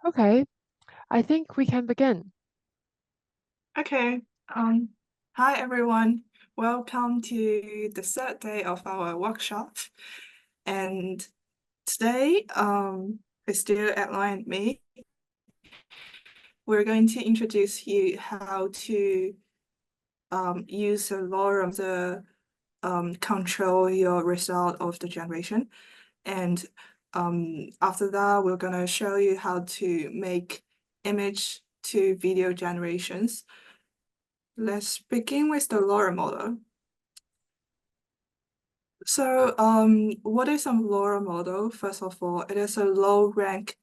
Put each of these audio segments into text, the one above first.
Okay, I think we can begin. Okay. Um, Hi everyone. Welcome to the third day of our workshop. And today, it's still Adeline and me. We're going to introduce you how to use the lorem to control your result of the generation. And after that, we're gonna show you how to make image to video generations. Let's begin with the LoRa model. So, what is a LoRa model? First of all, it is a low-rank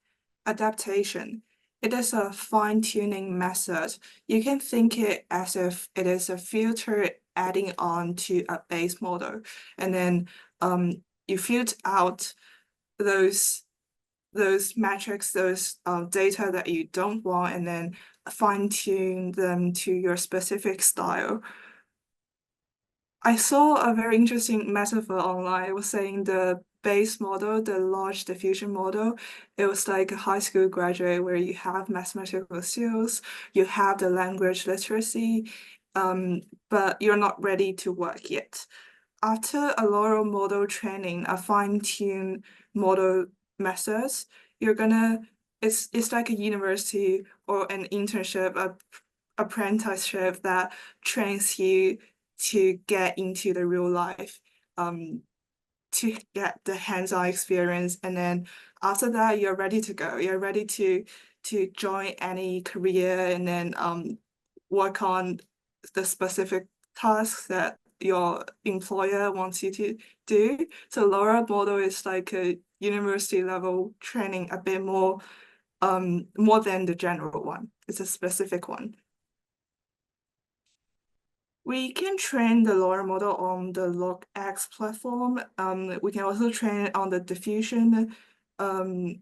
adaptation. It is a fine-tuning method. You can think it as if it is a filter adding on to a base model, and then you filter out those metrics, those data that you don't want, and then fine-tune them to your specific style. I saw a very interesting metaphor online. It was saying the base model, the large diffusion model, it was like a high school graduate where you have mathematical skills, you have the language literacy, but you're not ready to work yet. After a lot model training, a fine-tuned model methods, it's like a university or an internship, a apprenticeship that trains you to get into the real life, to get the hands-on experience, and then after that you're ready to go. You're ready to join any career and then work on the specific tasks that your employer wants you to do. So LoRa model is like a university level training, a bit more than the general one. It's a specific one. We can train the LoRa model on the LookX platform. We can also train it on the diffusion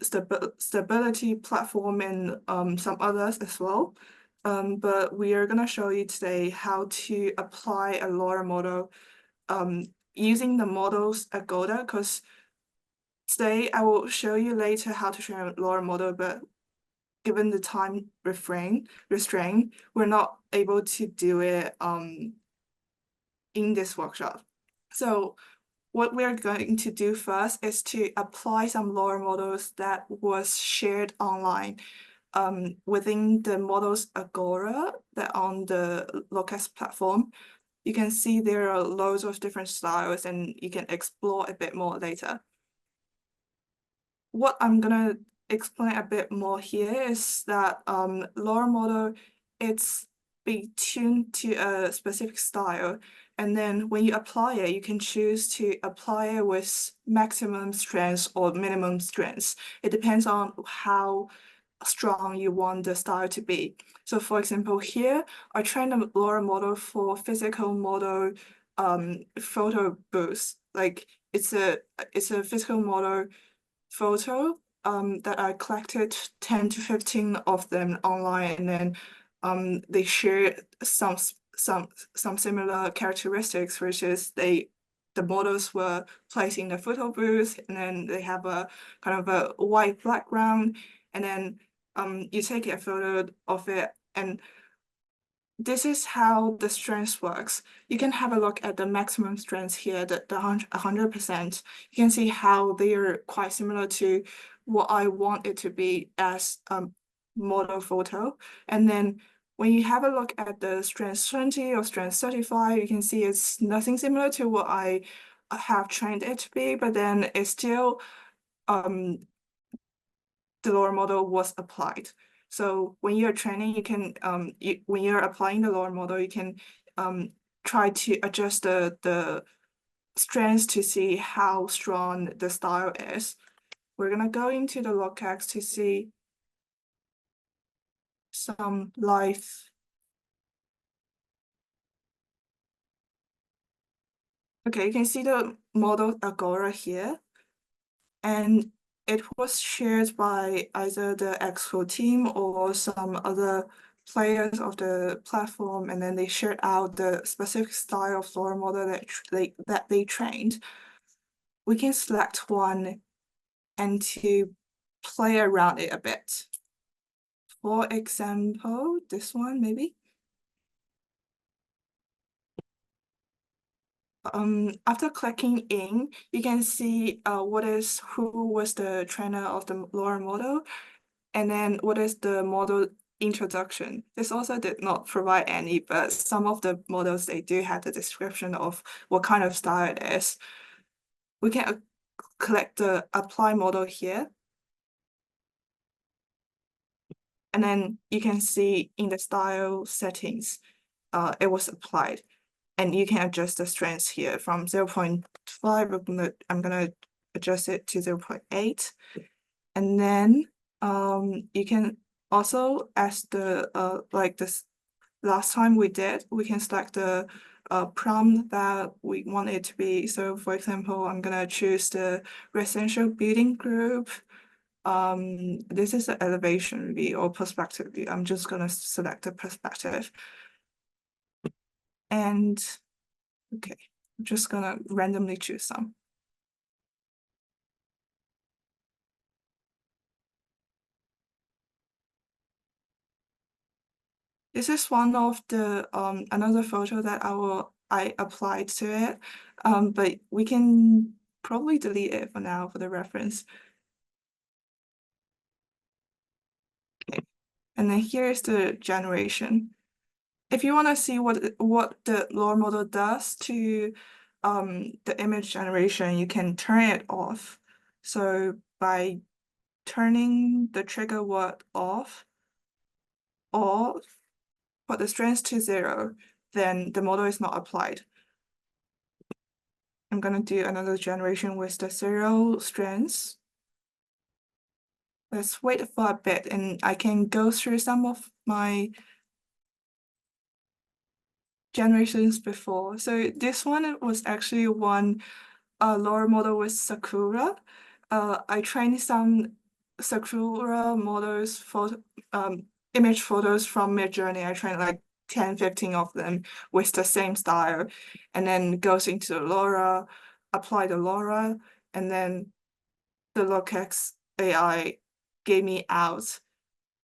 stability platform and some others as well. But we are going to show you today how to apply a LoRa model using the model's Agoda, because today I will show you later how to train a LoRa model, but given the time restraint, we're not able to do it in this workshop. So what we're going to do first is to apply some LoRa models that was shared online within the models Agora that on the LookX platform. You can see there are loads of different styles and you can explore a bit more later. What I'm gonna explain a bit more here is that LoRa model, it's be tuned to a specific style. And then when you apply it, you can choose to apply it with maximum strength or minimum strength. It depends on how strong you want the style to be. So for example, here, I trained a LoRa model for physical model photo booth. Like it's a physical model photo that I collected 10 to 15 of them online, and then they share some similar characteristics, which is the models were placed in the photo booth, and then they have a kind of a white background, and then you take a photo of it, and this is how the strength works. You can have a look at the maximum strength here, the 100%. You can see how they are quite similar to what I want it to be as a model photo. And then when you have a look at the strength 20 or strength 35, you can see it's nothing similar to what I have trained it to be, but then it's still the LoRa model was applied. So when you're training, you can when you're applying the LoRa model, you can try to adjust the strength to see how strong the style is. We're gonna go into the LookX to see some live. Okay, you can see the model Agora here, and it was shared by either the xKool team or some other players of the platform, and then they shared out the specific style of LoRa model that they trained. We can select one and to play around it a bit. for example, this one maybe. After clicking in, you can see who was the trainer of the LoRa model, and then what is the model introduction. This also did not provide any, but some of the models, they do have the description of what kind of style it is. We can click the apply model here. And then you can see in the style settings, it was applied. And you can adjust the strengths here from 0.5. I'm gonna adjust it to 0.8. And then you can also, as like this last time we did, we can select the prompt that we want it to be. So for example, I'm gonna choose the residential building group. This is an elevation view or perspective view. I'm just gonna select the perspective. And okay, I'm just gonna randomly choose some. This is one of the another photo that I applied to it. But we can probably delete it for now for the reference. Okay. And then here is the generation. If you want to see what the LoRa model does to the image generation, you can turn it off. So by turning the trigger word off, or put the strength to 0, then the model is not applied. I'm gonna do another generation with the 0 strengths. Let's wait for a bit, and I can go through some of my generations before. So this one was actually one LoRa model with Sakura. I trained some Sakura models for image photos from Midjourney. I trained like 10, 15 of them with the same style, and then goes into LoRa, apply the LoRa, and then the LookX AI gave me out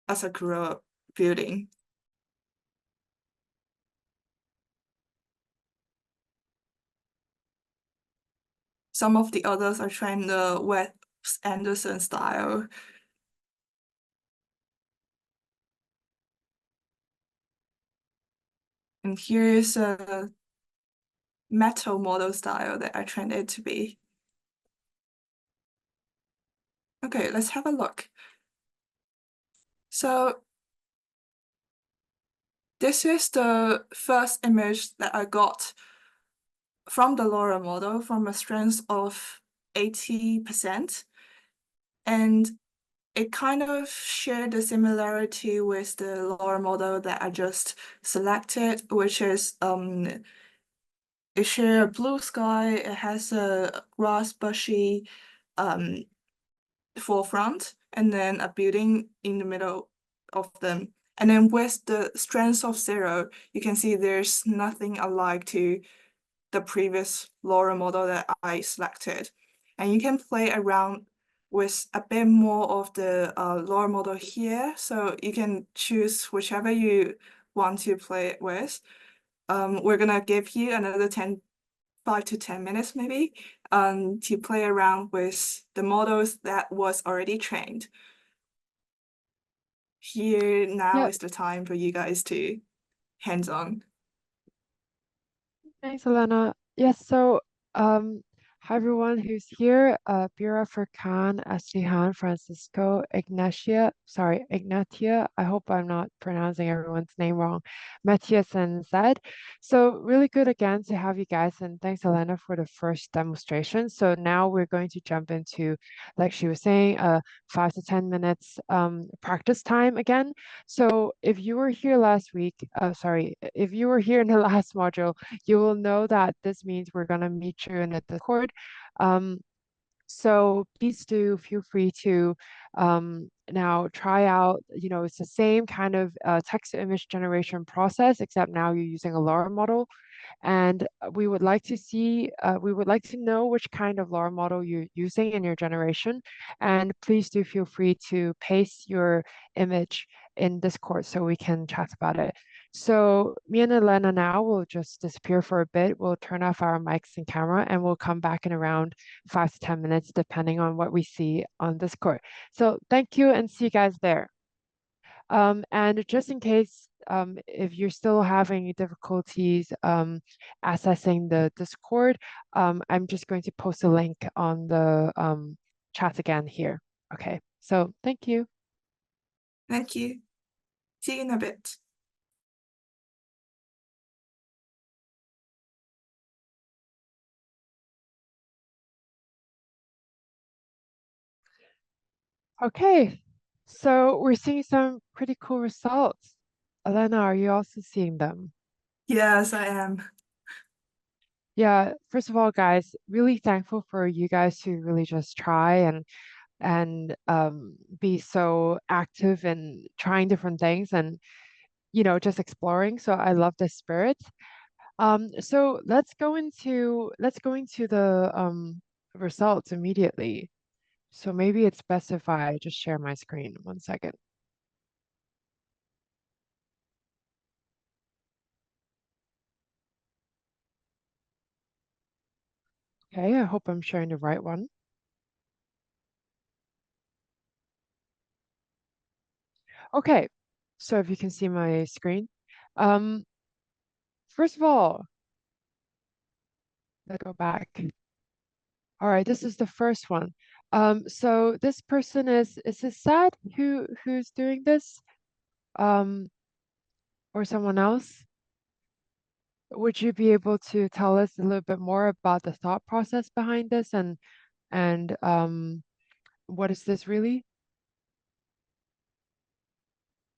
a Sakura building. Some of the others are trying the Wes Anderson style. And here is a metal model style that I trained it to be. Okay, let's have a look. So this is the first image that I got from the LoRa model from a strength of 80%. And it kind of shared the similarity with the LoRa model that I just selected, which is it shares a blue sky, it has a grass bushy forefront, and then a building in the middle of them. And then with the strength of 0, you can see there's nothing alike to the previous LoRa model that I selected. And you can play around with a bit more of the LoRa model here. So you can choose whichever you want to play it with. We're gonna give you another 5 to 10 minutes maybe to play around with the models that was already trained. Here now Yeah, is the time for you guys to hands-on. thanks, Elena. Yes, so hi everyone who's here. Bira Furkan, Aslihan, Francisco, Ignatia. I hope I'm not pronouncing everyone's name wrong. Matthias and Zed. So really good again to have you guys, and thanks Elena for the first demonstration. So now we're going to jump into, like she was saying, 5 to 10 minutes practice time again. So if you were here last week, if you were here in the last module, you will know that this means we're going to meet you in the Discord. So please do feel free to now try out, it's the same kind of text to image generation process, except now you're using a LoRa model. And we would like to see, we would like to know which kind of LoRa model you're using in your generation. And please do feel free to paste your image in Discord so we can chat about it. So me and Elena now will just disappear for a bit. We'll turn off our mics and camera and we'll come back in around 5 to 10 minutes, depending on what we see on Discord. So thank you and see you guys there. And just in case, if you're still having difficulties accessing the Discord, I'm just going to post a link on the chat again here. Okay, so thank you. Thank you. See you in a bit. Okay, so we're seeing some pretty cool results. Elena, are you also seeing them? Yes, I am. Yeah, first of all, guys, really thankful for you guys to really just try and be so active in trying different things and just exploring. So I love this spirit. So let's go into the results immediately. So maybe it's best if I just share my screen. 1 second. Okay, I hope I'm sharing the right one. Okay, so if you can see my screen. Um, First of all, let's go back. All right, this is the first one. So this person is it Sad who's doing this? Or someone else? Would you be able to tell us a little bit more about the thought process behind this and what is this really?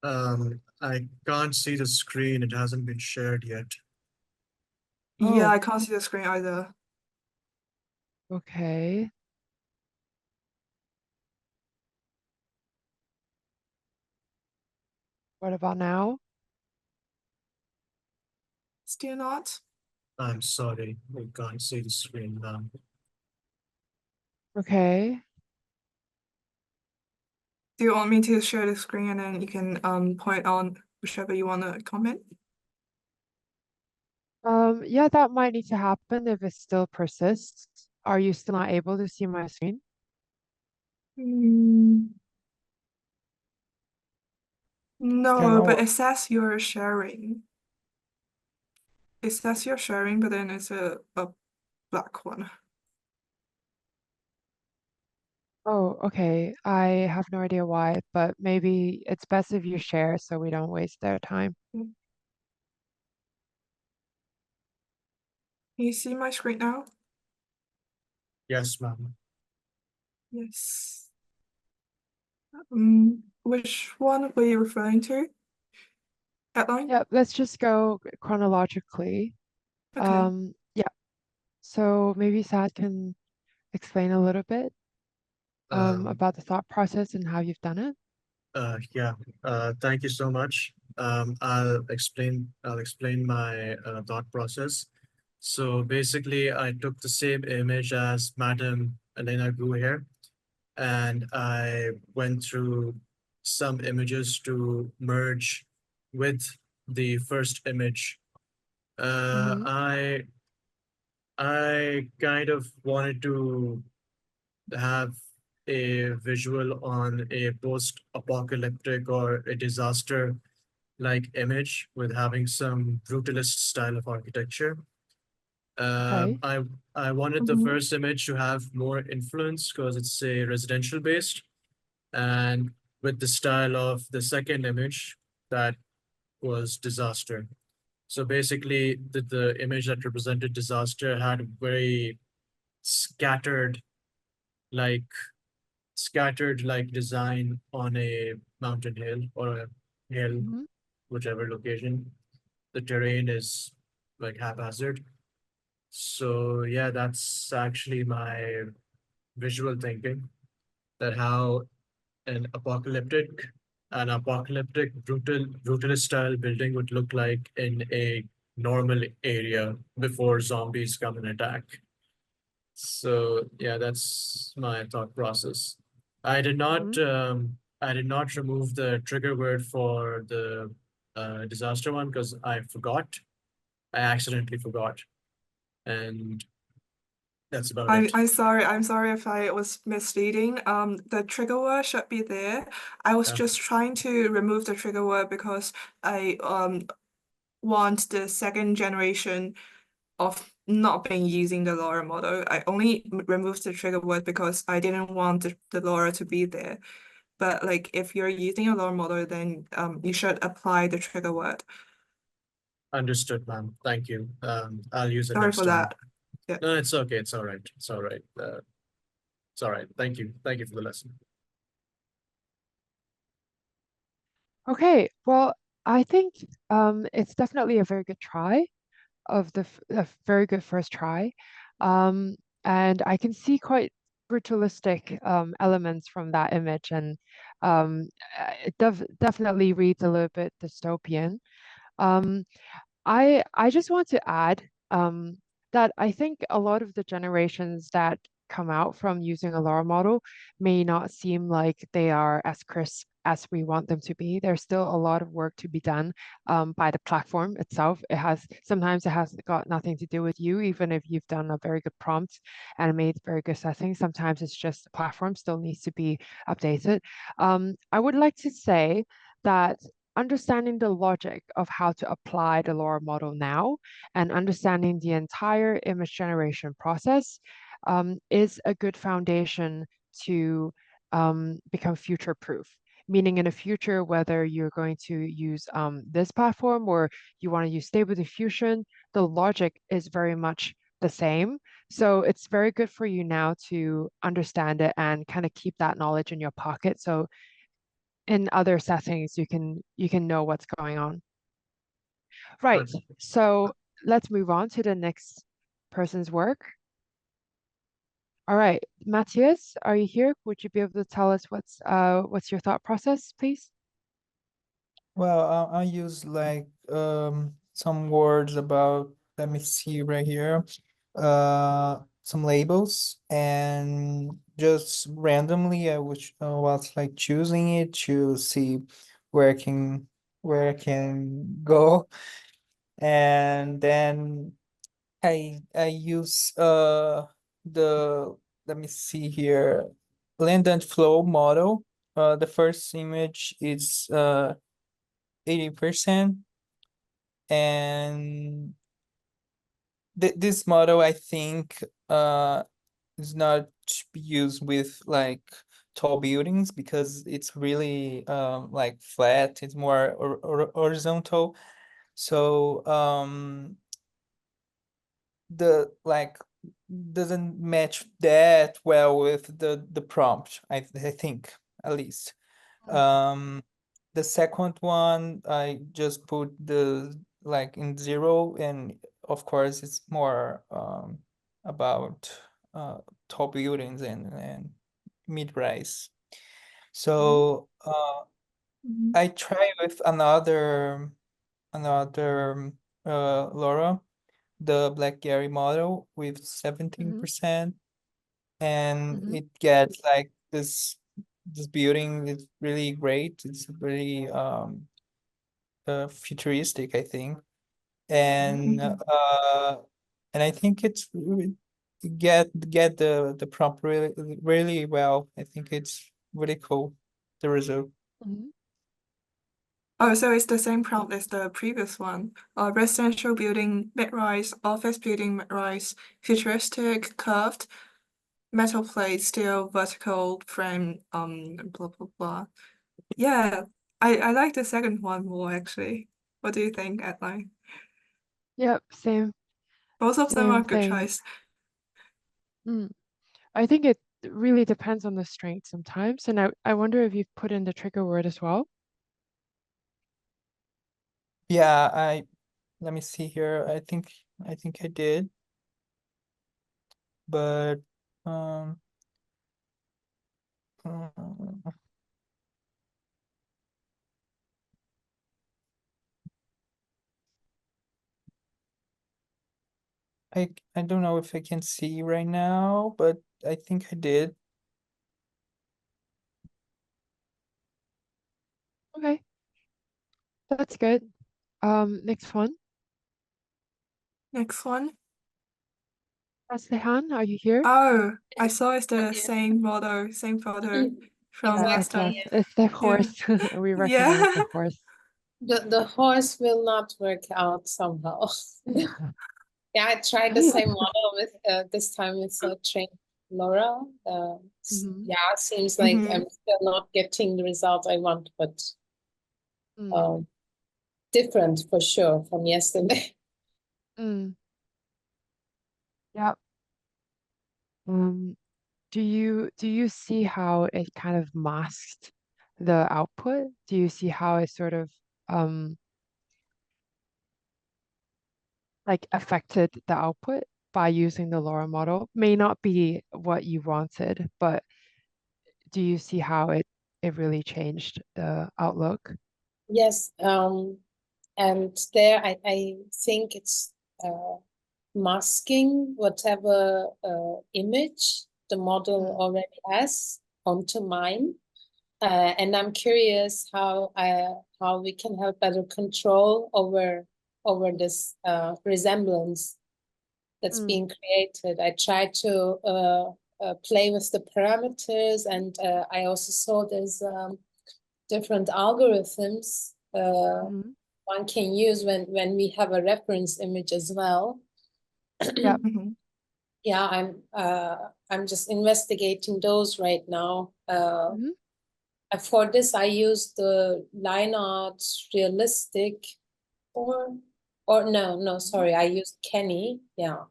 I can't see the screen. It hasn't been shared yet. Yeah, Oh, I can't see the screen either. okay. What about now? Still not? I'm sorry, I can't see the screen now. Okay. Do you want me to share the screen and then you can point on whichever you want to comment? Yeah, that might need to happen if it still persists. Are you still not able to see my screen? Mm, Okay, no, but oh, it says you're sharing. It says you're sharing, but then it's a black one. oh, okay. I have no idea why, but maybe it's best if you share so we don't waste their time. Can you see my screen now? Yes, ma'am. Yes. Which one were you referring to? Adeline? Yeah, let's just go chronologically. Okay. Yeah, so maybe Sad can explain a little bit Um, about the thought process and how you've done it. yeah. Thank you so much. I'll explain my thought process. So basically, I took the same image as Madam Elena Gu here, and I went through some images to merge with the first image. Uh, Mm-hmm. I I kind of wanted to have a visual on a post-apocalyptic or a disaster-like image with having some brutalist style of architecture. Okay. I wanted the Mm-hmm. first image to have more influence because it's a residential based, and with the style of the second image that was disaster. So basically, the image that represented disaster had very scattered, like scattered design on a mountain hill or a hill, Mm-hmm. whichever location. The terrain is like haphazard. So yeah, that's actually my visual thinking that how an apocalyptic brutalist style building would look like in a normal area before zombies come and attack. So yeah, that's my thought process. I did not remove the trigger word for the disaster one because I forgot. I accidentally forgot, and that's about it. I'm sorry if I was misleading. The trigger word should be there. I was Yeah, just trying to remove the trigger word because I want the second generation of not being using the LoRa model. I only removed the trigger word because I didn't want the LoRa to be there. But like if you're using a LoRa model, then you should apply the trigger word. understood, ma'am. Thank you. I'll use it Sorry next for time. that. Yeah. No, it's okay. It's all right. It's all right. It's all right. Thank you. Thank you for the lesson. Okay, well, I think it's definitely a very good try a very good first try. Um, and I can see quite brutalistic elements from that image, and it definitely reads a little bit dystopian. Um, I just want to add that I think a lot of the generations that come out from using a LoRa model may not seem like they are as crisp as we want them to be. There's still a lot of work to be done by the platform itself. Sometimes it has got nothing to do with you, even if you've done a very good prompt and made very good settings. Sometimes it's just the platform still needs to be updated. I would like to say that understanding the logic of how to apply the LoRa model now and understanding the entire image generation process is a good foundation to become future proof. Meaning in the future, whether you're going to use this platform or you want to use Stable Diffusion, the logic is very much the same. So it's very good for you now to understand it and kind of keep that knowledge in your pocket. So in other settings, you can know what's going on. Right. Perfect. So let's move on to the next person's work. All right, Matthias, are you here? Would you be able to tell us what's your thought process, please? Well, I use like some words about, let me see right here, some labels, and just randomly was like choosing it to see where I can go, and then I use the, let me see here, land and flow model. The first image is 80%, and this model I think is not to be used with like tall buildings because it's really like flat. It's more horizontal. So the like doesn't match that well with the prompt, I think, at least. The second one I just put the like in 0, and of course it's more about tall buildings and mid-rise. So Mhm. I try with another LoRa, the Black Gary model with Mm-hmm. 17%, and Mm-hmm. it gets like this building is really great. It's really futuristic, I think. And Mhm. I think get the prompt really well. I think it's really cool, the result. Mm-hmm. Oh, so it's the same prompt as the previous one. Residential building mid-rise, office building mid-rise, futuristic, curved, metal plate, steel, vertical frame, blah blah blah. Yeah, I like the second one more actually. What do you think, Adeline? Yep, Both of them are same good thing. choice. Mm. I think it really depends on the strength sometimes, and I wonder if you've put in the trigger word as well. Yeah, let me see here. I think I did, but um uh, I don't know if I can see right now, but I think I did. Okay, that's good. Next one. Next one. Aslihan, are you here? Oh, I saw it's the same model, same photo from Yeah, last time. it's the horse. We recognize the horse. The horse will not work out somehow. Yeah, I tried the same model with this time with trained Laura. Mhm. Yeah, it seems like Mhm. I'm still not getting the result I want, but Mm. different for sure from yesterday. Mm. Yeah. Do you see how it kind of masked the output? Do you see how it sort of like affected the output by using the LoRa model? May not be what you wanted, but do you see how it really changed the outlook? Yes, and there I think it's masking whatever image the model already has onto mine. And I'm curious how we can have better control over this resemblance that's being created. I tried to play with the parameters, and I also saw there's different algorithms one can use when we have a reference image as well. Yeah. Mhm. Yeah, I'm just investigating those right now. For this, I use the line art realistic, or no, sorry, I used Kenny. Yeah.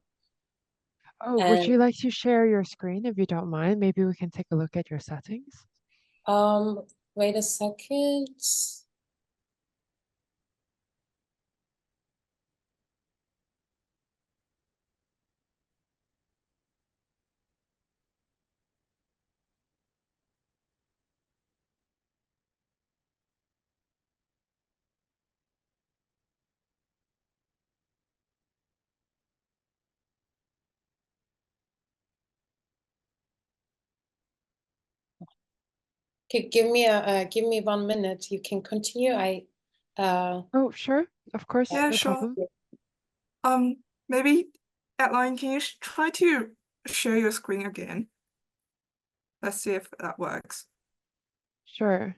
Oh, would you like to share your screen if you don't mind? Maybe we can take a look at your settings. Wait a second. Okay, give me 1 minute. You can continue. Oh, sure. Of course, Yeah, no sure. problem. Maybe Adeline, can you try to share your screen again? Let's see if that works. Sure.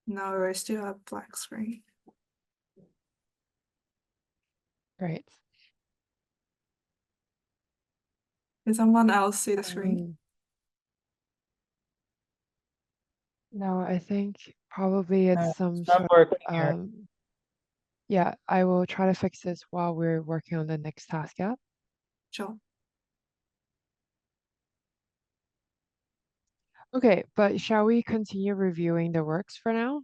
No, I still have black screen. Great. Can someone else see the screen? No, I think probably No, it's some it's not sort working here. yeah, I will try to fix this while we're working on the next task app. Sure. Okay, but shall we continue reviewing the works for now?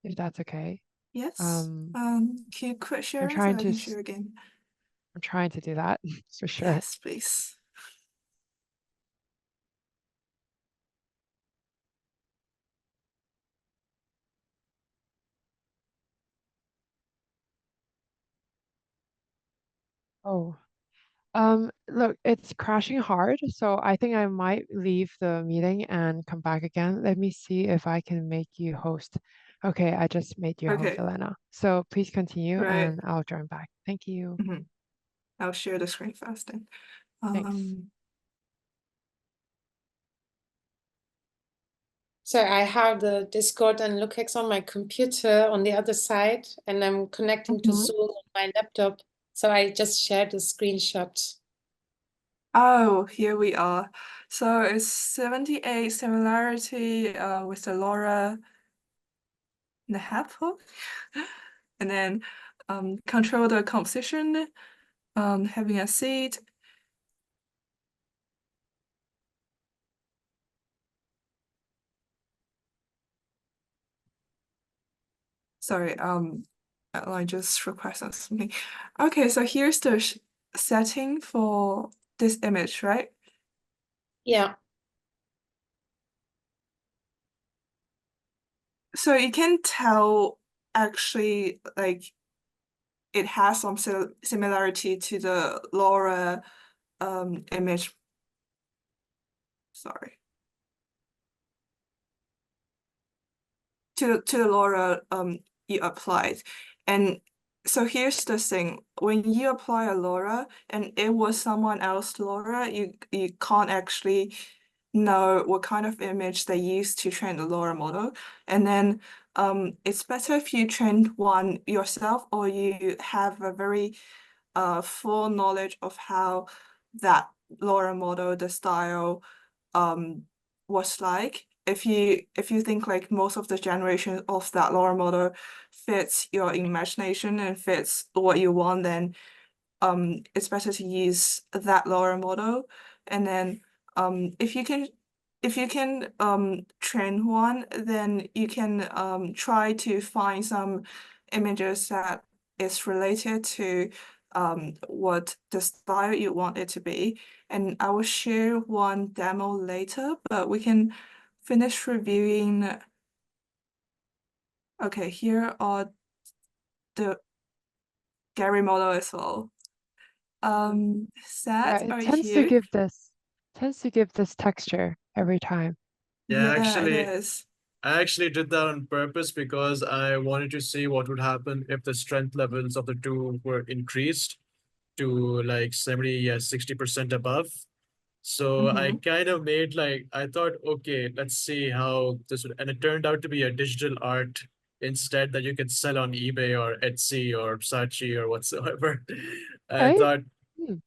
If that's okay. Yes. Um, Can you quit share so I can share again? I'm trying to do that for sure. Yes, please. Oh, look, it's crashing hard, so I think I might leave the meeting and come back again. Let me see if I can make you host. Okay, I just made you host, Okay. Elena. So please continue Right. and I'll join back. Thank you. I'll share the screen first then. Thanks. So I have the Discord and LookX on my computer on the other side, and I'm connecting to Zoom on my laptop. So I just shared a screenshot. Oh, here we are. So it's 78 similarity with the LoRa and the half hook. And then control the composition, having a seed. Sorry, I just requested something. Okay, so here's the setting for this image, right? Yeah. So you can tell actually like it has some similarity to the LoRa image. Sorry. To the LoRa you applied. And so here's the thing, when you apply a LoRa and it was someone else's LoRa, you can't actually know what kind of image they used to train the LoRa model. And then it's better if you train one yourself, or you have a very full knowledge of how that LoRa model, the style was like. If you think like most of the generation of that LoRa model fits your imagination and fits what you want, then it's better to use that LoRa model. And then if you can train one, then you can try to find some images that is related to what the style you want it to be. And I will share one demo later, but we can finish reviewing. Okay, here are the Gary model as well. Seth, Yeah, are it you tends to here? give this texture every time. Yeah, it actually, is. I actually did that on purpose because I wanted to see what would happen if the strength levels of the two were increased to like 70, yeah, 60% above. So I kind of made like, I thought, okay, let's see how this would, and it turned out to be a digital art instead that you can sell on eBay or Etsy or Saatchi or whatsoever. I Right?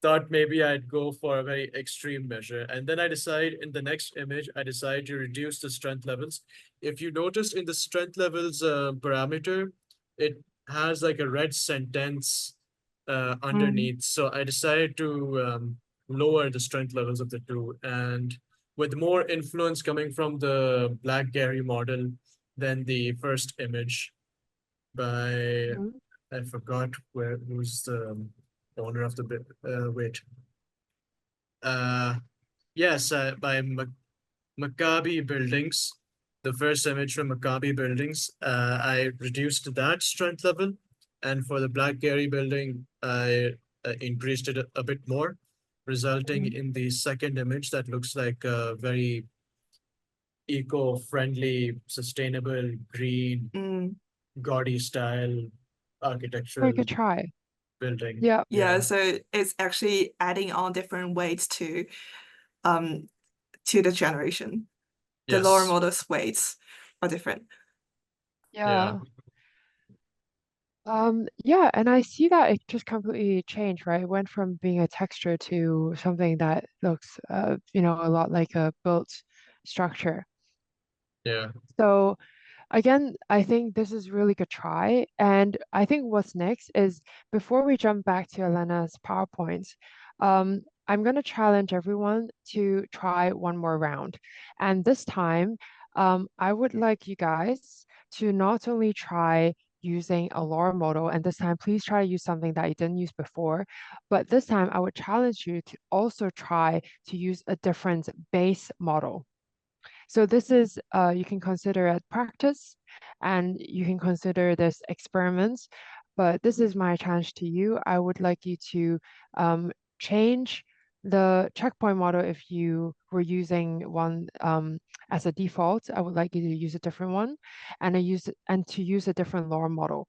thought maybe I'd go for a very extreme measure. And then I decide in the next image, I decide to reduce the strength levels. If you noticed in the strength levels parameter, it has like a red sentence underneath. So I decided to lower the strength levels of the two. And with more influence coming from the Black Gary model than the first image by, I forgot who's the owner of the bit. Wait. Yes, by Maccabi Buildings, the first image from Maccabi Buildings, I reduced that strength level. And for the Black Gary building, I increased it a bit more, resulting in the second image that looks like a very eco-friendly, sustainable, green, gaudy style architectural Very good try. building. Yeah. Yeah, so it's actually adding on different weights to the generation. The LoRa Yes. models weights are different. Yeah. Yeah, and I see that it just completely changed, right? It went from being a texture to something that looks, a lot like a built structure. Yeah. So again, I think this is really good try. And I think what's next is before we jump back to Elena's PowerPoint, I'm going to challenge everyone to try one more round. And this time, I would like you guys to not only try using a LoRa model, and this time please try to use something that you didn't use before, but this time I would challenge you to also try to use a different base model. So this is, you can consider it practice and you can consider this experiments, but this is my challenge to you. I would like you to change the checkpoint model. If you were using one as a default, I would like you to use a different one and to use a different LoRa model.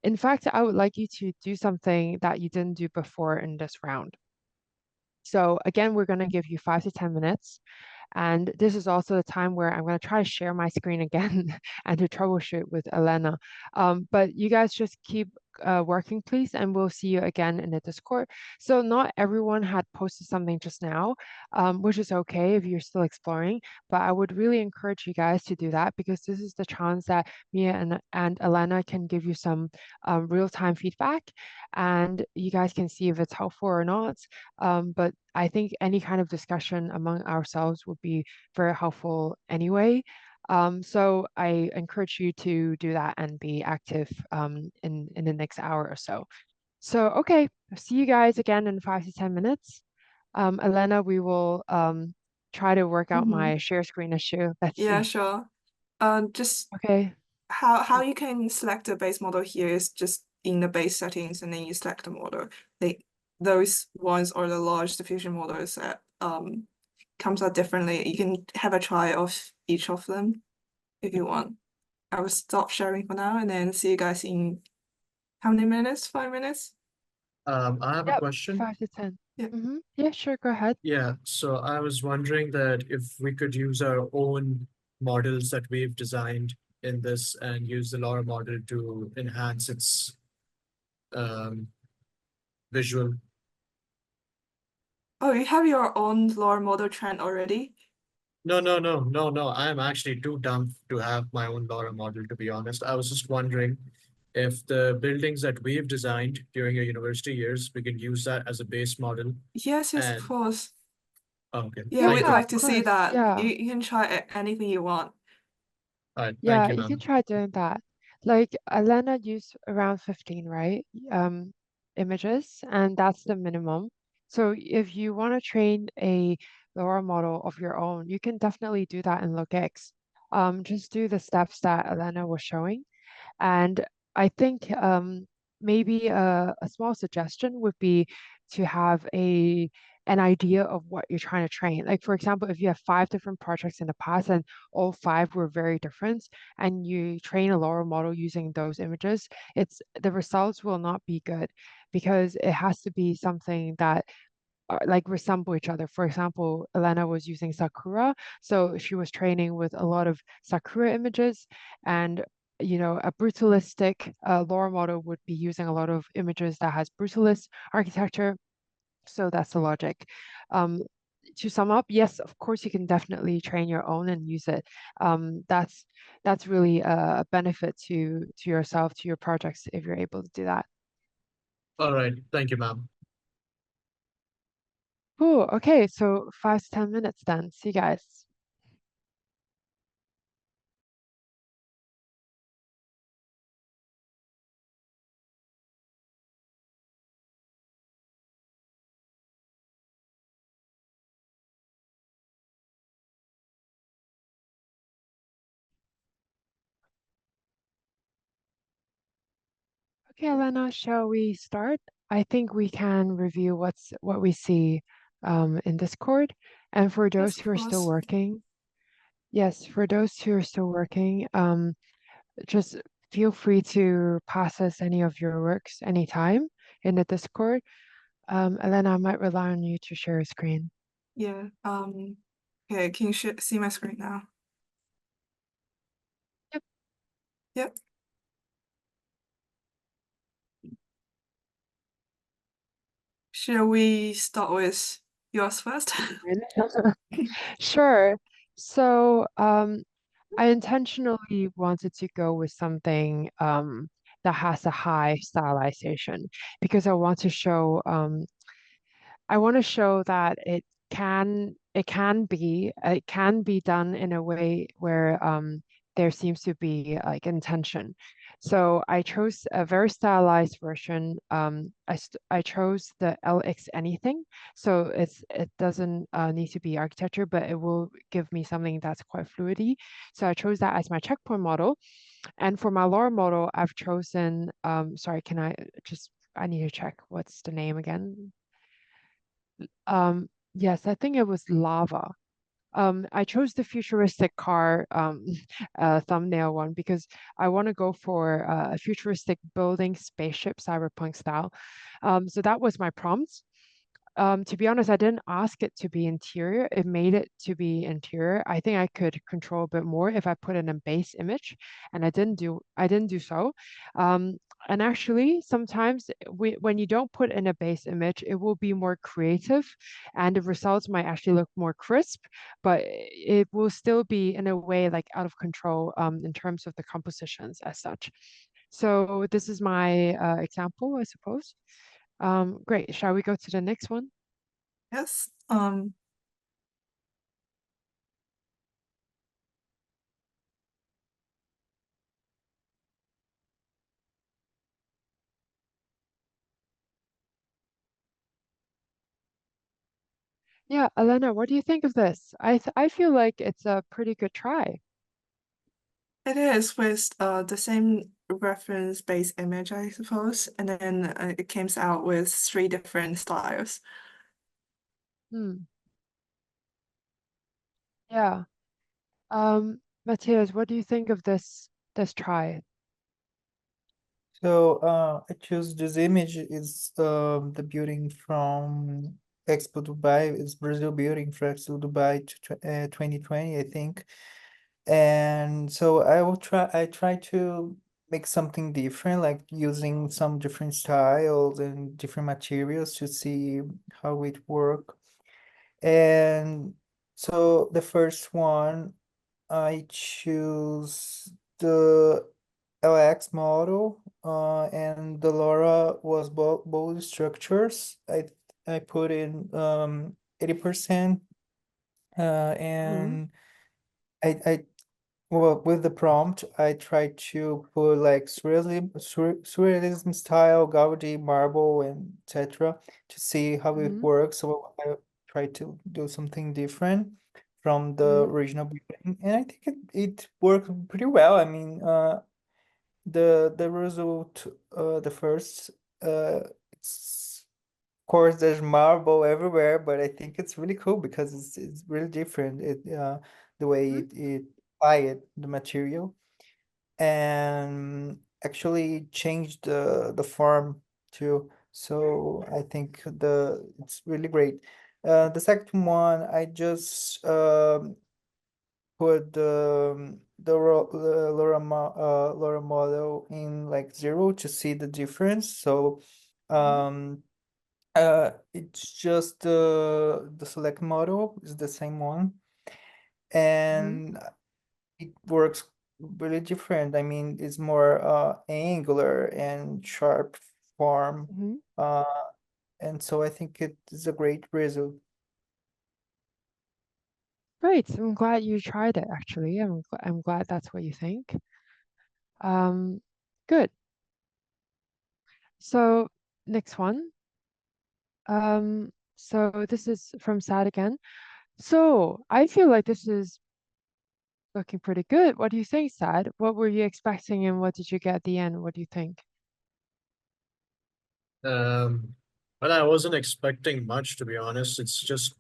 In fact, I would like you to do something that you didn't do before in this round. So again, we're going to give you 5 to 10 minutes. And this is also the time where I'm going to try to share my screen again and to troubleshoot with Elena. But you guys just keep working, please, and we'll see you again in the Discord. So not everyone had posted something just now, which is okay if you're still exploring, but I would really encourage you guys to do that because this is the chance that Mia and Elena can give you some real-time feedback and you guys can see if it's helpful or not. But I think any kind of discussion among ourselves would be very helpful anyway. So I encourage you to do that and be active in the next hour or so. So, okay, see you guys again in 5 to 10 minutes. Elena, we will try to work out Mhm. my share screen issue. Let's Yeah, see. sure. Just Okay. how you can select the base model here is just in the base settings, and then you select the model. Those ones are the large diffusion models that comes out differently. You can have a try of each of them if you want. I will stop sharing for now and then see you guys in how many minutes? 5 minutes? I have a Yep, question. 5 to 10. Yeah. Yeah, sure, go ahead. Yeah, so I was wondering that if we could use our own models that we've designed in this and use the LoRa model to enhance its visual. Oh, you have your own LoRa model trend already? No. I'm actually too dumb to have my own LoRa model, to be honest. I was just wondering if the buildings that we've designed during your university years, we can use that as a base model. Yes, of And course. okay, Yeah, thank we'd you. like to see course. that. Yeah. You can try anything you want. All right, thank Yeah, you, you can ma'am. try doing that. Like Elena used around 15, right? Images, and that's the minimum. So if you want to train a LoRa model of your own, you can definitely do that in LookX. Just do the steps that Elena was showing. And I think maybe a small suggestion would be to have an idea of what you're trying to train. Like for example, if you have 5 different projects in the past and all 5 were very different, and you train a LoRa model using those images, the results will not be good because it has to be something that like resemble each other. For example, Elena was using Sakura, so she was training with a lot of Sakura images, and a brutalistic LoRa model would be using a lot of images that has brutalist architecture. So that's the logic. Um, to sum up, yes, of course, you can definitely train your own and use it. That's really a benefit to yourself, to your projects, if you're able to do that. All right, thank you, ma'am. Cool. Okay, so 5 to 10 minutes then. See you guys. Okay, Elena, shall we start? I think we can review what we see in Discord. And for Yes, those of who are still course. working, yes, for those who are still working, just feel free to pass us any of your works anytime in the Discord. Elena, I might rely on you to share a screen. Yeah. Okay, can you see my screen now? Yep. Yep. Shall we start with yours first? Sure. So, I intentionally wanted to go with something that has a high stylization because I want to show that it can be done in a way where there seems to be like intention. So I chose a very stylized version. I chose the LX anything, so it doesn't need to be architecture, but it will give me something that's quite fluidy. So I chose that as my checkpoint model. And for my LoRa model, I've chosen sorry, I need to check what's the name again. Yes, I think it was lava. I chose the futuristic car thumbnail one because I want to go for a futuristic building spaceship cyberpunk style. So that was my prompt. To be honest, I didn't ask it to be interior. It made it to be interior. I think I could control a bit more if I put in a base image, and I didn't do so. Um, and actually, sometimes when you don't put in a base image, it will be more creative, and the results might actually look more crisp, but it will still be in a way like out of control in terms of the compositions as such. So this is my example, I suppose. Great. Shall we go to the next one? Yes. Yeah, Elena, what do you think of this? I feel like it's a pretty good try. It is with the same reference-based image, I suppose, and then it came out with 3 different styles. Hmm. Yeah. Matthias, what do you think of this try? So I choose this image is the building from Expo Dubai. It's Brazil building for Expo Dubai 2020, I think. And so I try to make something different, like using some different styles and different materials to see how it work. And so the first one, I choose the LX model, and the LoRa was both structures. I put in 80%, and I well, with the prompt, I tried to put like surrealism style, Gaudi, marble, and etc. to see how it Mm-hmm. works. So I tried to do something different from the Mm-hmm. original building, and I think it worked pretty well. I mean, the result, the first, it's of course there's marble everywhere, but I think it's really cool because it's really different. The way it apply the material, and actually changed the form too. So I think it's really great. The second one, I just put the LoRa model in like 0 to see the difference. So it's just the select model is the same one, and it works really different. I mean, it's more angular and sharp form. Mm-hmm. Uh, and so I think it is a great result. Great. I'm glad you tried it, actually. I'm glad that's what you think. Um, Good. So next one. So this is from Sad again. So I feel like this is looking pretty good. What do you think, Sad? What were you expecting and what did you get at the end? What do you think? Well, I wasn't expecting much, to be honest. It's just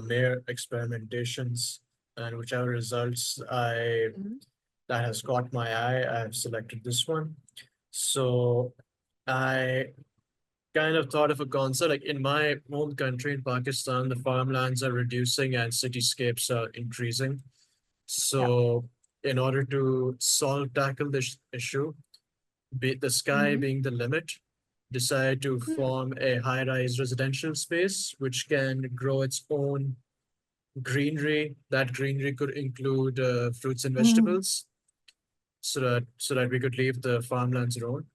mere experimentations, and whichever results Mhm. that has caught my eye, I've selected this one. So I kind of thought of a concept like in my home country, in Pakistan, the farmlands are reducing and cityscapes are increasing. Yeah. So in order to tackle this issue, the sky Mm-hmm. being the limit, decide to form a high-rise residential space which can grow its own greenery. That greenery could include fruits and vegetables, so that we could leave the farmlands alone.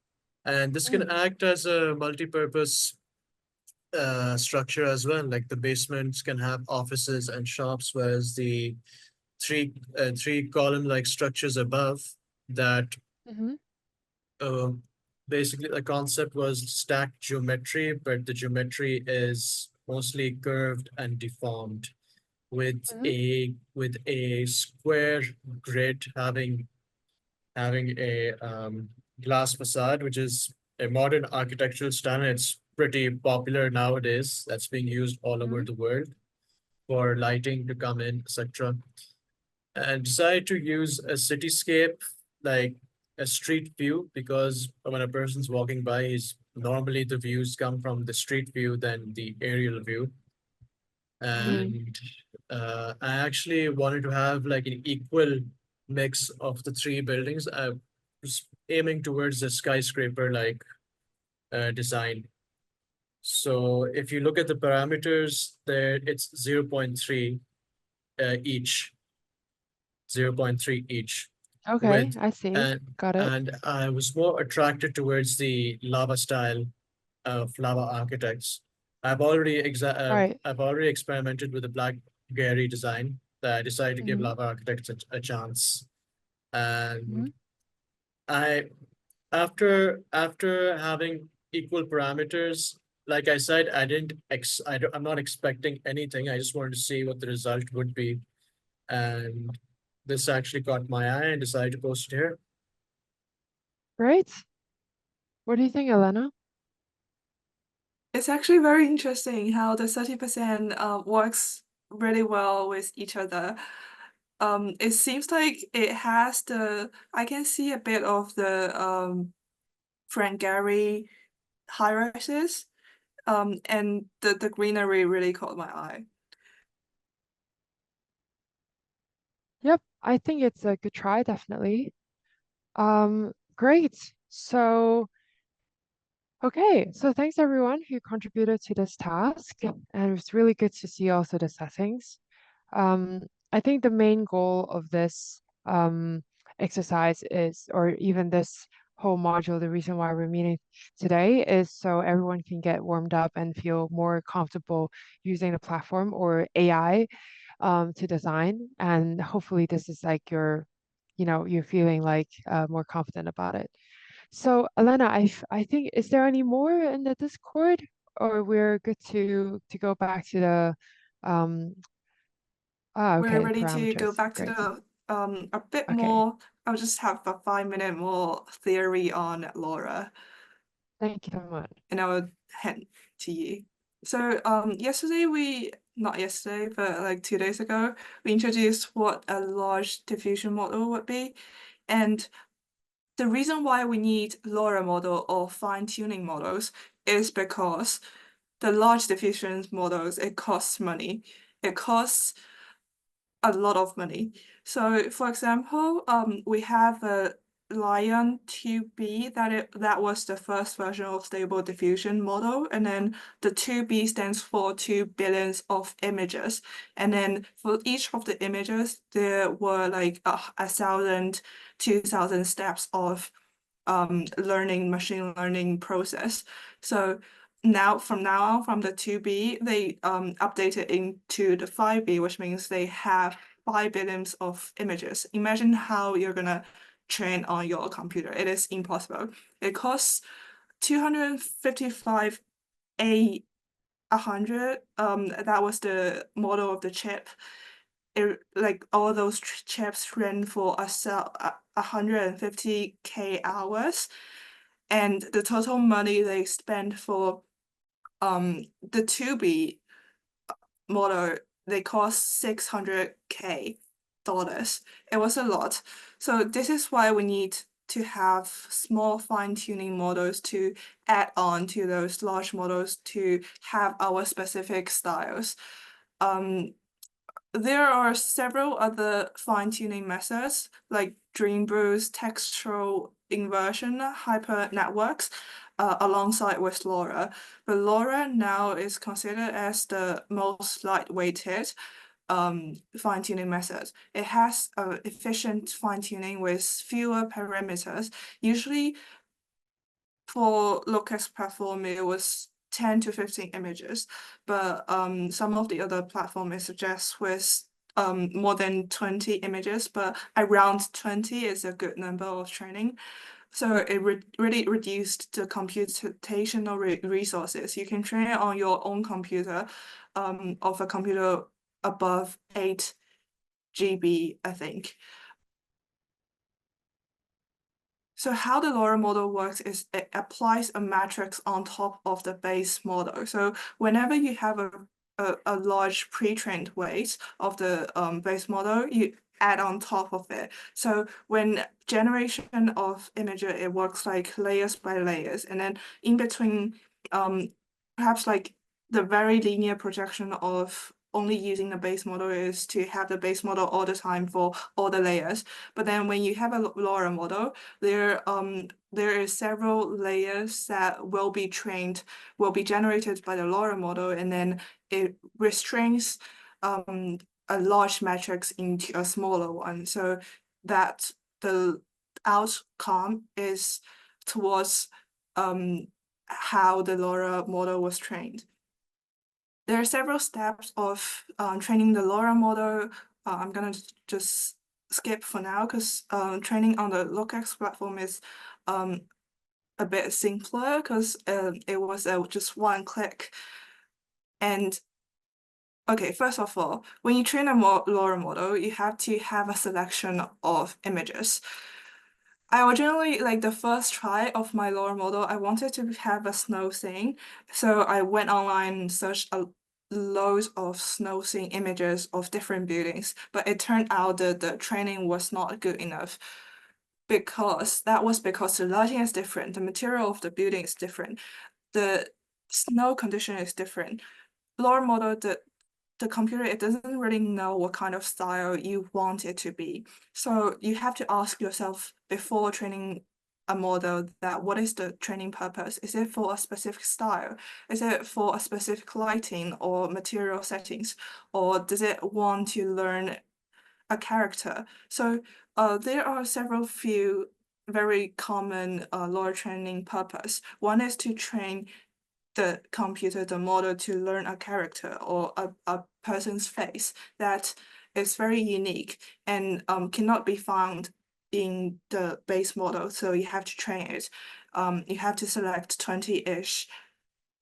And this can act as a multi-purpose structure as well. Like the basements can have offices and shops, whereas the three column like structures above that Mm-hmm. um, basically the concept was stacked geometry, but the geometry is mostly curved and deformed with Mm-hmm. a square grid having a glass facade, which is a modern architectural style. It's pretty popular nowadays. That's being used all over Mm-hmm. the world for lighting to come in, etc. And decided to use a cityscape like a street view, because when a person's walking by, is normally the views come from the street view than the aerial view. Mm-hmm. And I actually wanted to have like an equal mix of the three buildings. I was aiming towards a skyscraper like design. So if you look at the parameters there, it's 0.3 each, 0.3 each. Okay, With I see. and Got it. and I was more attracted towards the lava style of lava architects. Right. I've already experimented with the black Gary design that I decided to give Mm-hmm. lava architects a chance. Mm-hmm. And I after having equal parameters, like I said, I'm not expecting anything. I just wanted to see what the result would be. And this actually caught my eye and decided to post it here. Great. What do you think, Elena? It's actually very interesting how the 30% works really well with each other. It seems like it has I can see a bit of the Frank Gehry high-rises, and the greenery really caught my eye. Yep, I think it's a good try, definitely. Great. So, okay, so thanks everyone who contributed to this task, and it's really good to see also the settings. I think the main goal of this exercise is, or even this whole module, the reason why we're meeting today is so everyone can get warmed up and feel more comfortable using the platform or AI to design. And hopefully this is like you're feeling like more confident about it. So Elena, I think, is there any more in the Discord, or we're good to go back to the We're okay, ready to go parameters. back to Great. the a bit Okay. more. I'll just have a 5-minute more theory on LoRa, Thank you so much. and I will hand to you. So not yesterday, but like 2 days ago, we introduced what a large diffusion model would be. And the reason why we need LoRa model or fine-tuning models is because the large diffusion models, it costs money. It costs a lot of money. So for example, we have a Lion 2B that was the first version of stable diffusion model, and then the 2B stands for 2 billions of images. And then for each of the images, there were like 1,000, 2,000 steps of machine learning process. So from now on, from the 2B, they updated into the 5B, which means they have 5 billions of images. Imagine how you're gonna train on your computer. It is impossible. It costs 255 A100. That was the model of the chip. Like all those chips ran for 150K hours, and the total money they spent for the 2B model, they cost $600K. It was a lot. So this is why we need to have small fine-tuning models to add on to those large models to have our specific styles. There are several other fine-tuning methods like Dream Boost, textual inversion, hyper networks, alongside with LoRa. But LoRa now is considered as the most lightweighted fine-tuning method. It has efficient fine-tuning with fewer parameters. Usually for LookX platform, it was 10 to 15 images, but some of the other platforms it suggests with more than 20 images, but around 20 is a good number of training. So it really reduced the computational resources. You can train it on your own computer, of a computer above 8 GB, I think. So how the LoRa model works is it applies a matrix on top of the base model. So whenever you have a large pre-trained weight of the base model, you add on top of it. So when generation of image, it works like layers by layers, and then in between, perhaps like the very linear projection of only using the base model is to have the base model all the time for all the layers. But then when you have a LoRa model, there is several layers that will be generated by the LoRa model, and then it restrains a large matrix into a smaller one, so that the outcome is towards how the LoRa model was trained. There are several steps of training the LoRa model. I'm gonna just skip for now because training on the LookX platform is a a bit simpler because it was just one click. And okay, first of all, when you train a LoRa model, you have to have a selection of images. I originally, like the first try of my LoRa model, I wanted to have a snow scene. So I went online and searched loads of snow scene images of different buildings, but it turned out that the training was not good enough because the lighting is different, the material of the building is different, the snow condition is different. LoRa model, the computer, it doesn't really know what kind of style you want it to be. So you have to ask yourself before training a model that what is the training purpose? Is it for a specific style? Is it for a specific lighting or material settings? Or does it want to learn a character? So there are few very common LoRa training purpose. One is to train the computer, the model, to learn a character or a person's face that is very unique and cannot be found in the base model. So you have to train it. You have to select 20-ish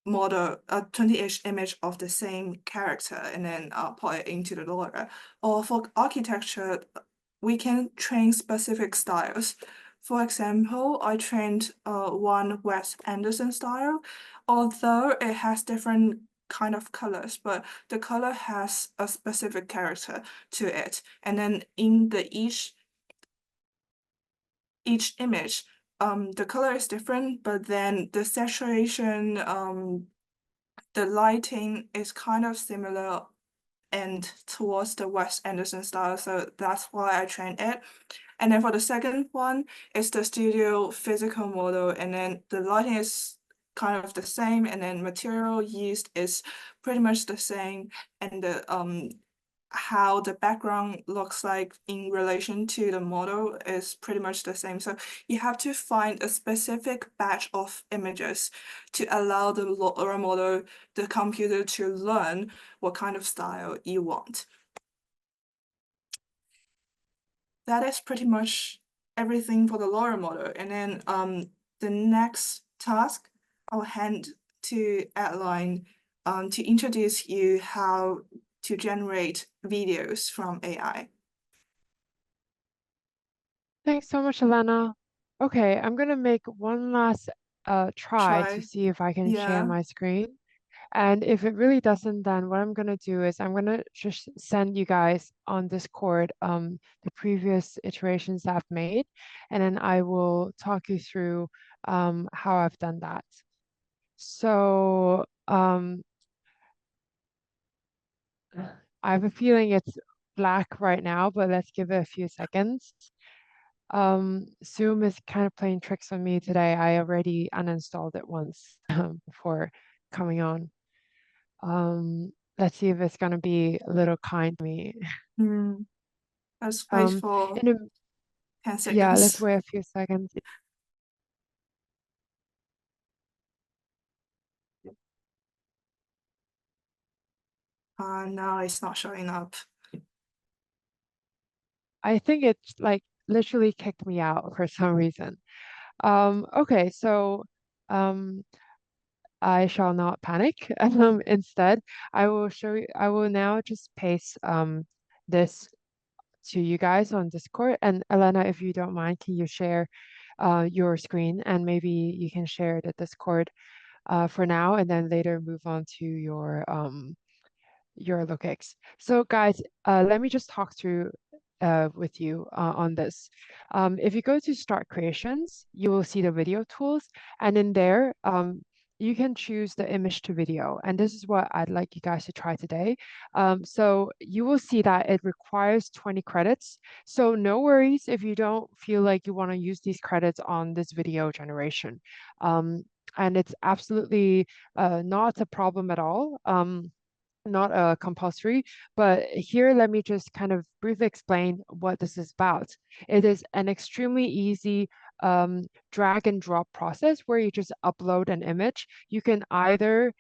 model, a 20-ish image of the same character and then put it into the LoRa. Or for architecture, we can train specific styles. For example, I trained one Wes Anderson style, although it has different kind of colors, but the color has a specific character to it. And then in each image, the color is different, but then the saturation, the lighting is kind of similar and towards the Wes Anderson style, so that's why I trained it. And then for the second one, it's the studio physical model, and then the lighting is kind of the same, and then material used is pretty much the same, and the how the background looks like in relation to the model is pretty much the same. So you have to find a specific batch of images to allow the LoRa model, the computer, to learn what kind of style you want. That is pretty much everything for the LoRa model. And then the next task, I'll hand to Adeline to introduce you how to generate videos from AI. Thanks so much, Elena. Okay, I'm gonna make one last try to see if I can share Yeah. my screen. And if it really doesn't, then what I'm gonna do is I'm gonna just send you guys on Discord the previous iterations that I've made, and then I will talk you through how I've done that. So I have a feeling it's black right now, but let's give it a few seconds. Zoom is kind of playing tricks on me today. I already uninstalled it once before coming on. Let's see if it's gonna be a little kind to me. Let's wait for 10 seconds. Yeah, let's wait a few seconds. Now it's not showing up. I think it's like literally kicked me out for some reason. Okay, so I shall not panic. Instead, I will show you, I will now just paste this to you guys on Discord. And Elena, if you don't mind, can you share your screen and maybe you can share the Discord for now and then later move on to your LookX. So guys, let me just talk through with you on this. If you go to Start Creations, you will see the video tools, and in there, you can choose the image to video, and this is what I'd like you guys to try today. So you will see that it requires 20 credits. So no worries if you don't feel like you want to use these credits on this video generation. And it's absolutely not a problem at all. Not compulsory, but here let me just kind of briefly explain what this is about. It is an extremely easy drag and drop process where you just upload an image. You can either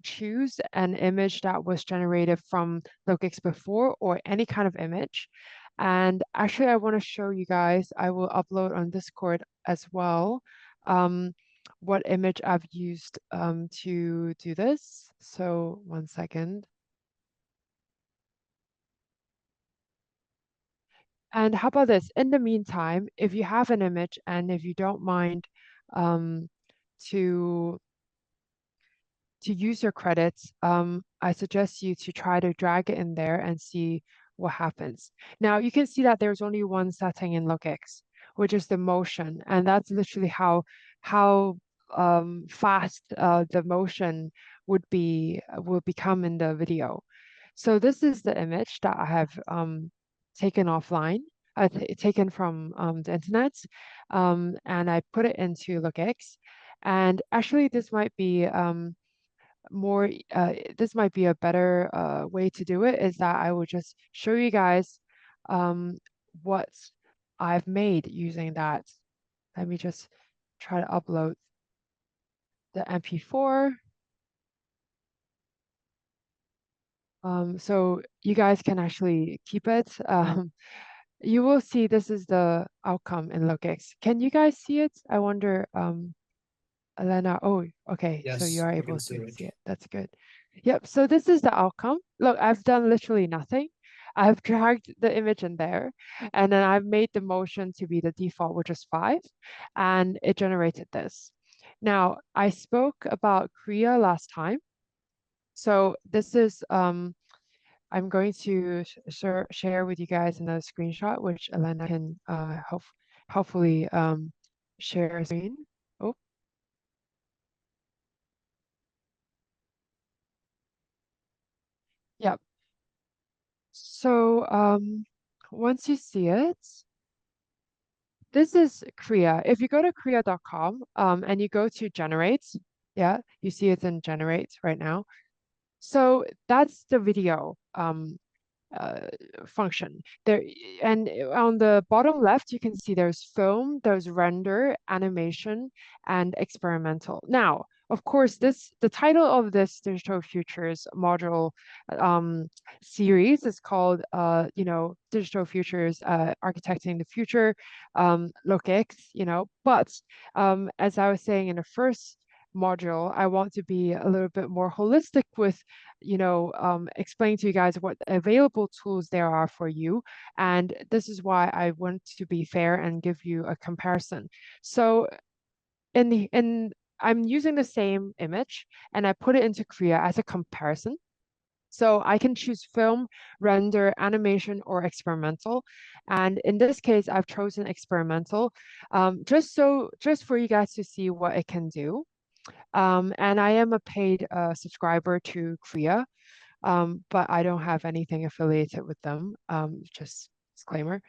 choose an image that was generated from LookX before or any kind of image. And actually, I want to show you guys, I will upload on Discord as well. what image I've used to do this. So 1 second. And how about this? In the meantime, if you have an image and if you don't mind to use your credits, I suggest you to try to drag it in there and see what happens. Now you can see that there's only one setting in LookX, which is the motion, and that's literally how fast the motion will become in the video. So this is the image that I have taken offline, taken from the internet, and I put it into LookX. And actually, this might be more this might be a better way to do it, is that I will just show you guys what I've made using that. Let me just try to upload the MP4. So you guys can actually keep it. You will see this is the outcome in LookX. Can you guys see it? I wonder, Elena. Oh, okay. So you Yes, are we able can to see it. see it. That's good. Yep. So this is the outcome. Look, I've done literally nothing. I've dragged the image in there, and then I've made the motion to be the default, which is 5, and it generated this. Now, I spoke about Korea last time. So this is I'm going to share with you guys another screenshot, which Elena can hopefully share screen. Oh, yep. So once you see it, this is Korea. If you go to korea.com and you go to generate, yeah, you see it's in generate right now. So that's the video uh, function there. And on the bottom left, you can see there's film, there's render, animation, and experimental. Now, of course, the title of this Digital Futures module series is called, Digital Futures, Architecting the Future, LookX, but as I was saying in the first module, I want to be a little bit more holistic with explain to you guys what available tools there are for you. And this is why I want to be fair and give you a comparison. So I'm using the same image and I put it into Korea as a comparison. So I can choose film, render, animation, or experimental. And in this case, I've chosen experimental, just for you guys to see what it can do. And I am a paid subscriber to Korea, but I don't have anything affiliated with them, just disclaimer.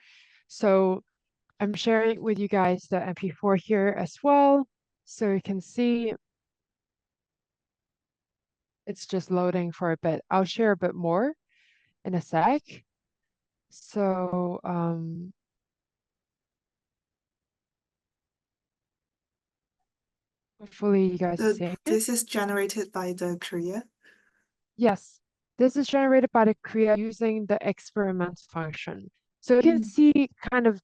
So I'm sharing with you guys the MP4 here as well. So you can see it's just loading for a bit. I'll share a bit more in a sec. So hopefully you guys see it. This is generated by the Korea. Yes, this is generated by the Korea using the experiment function. So you can see kind of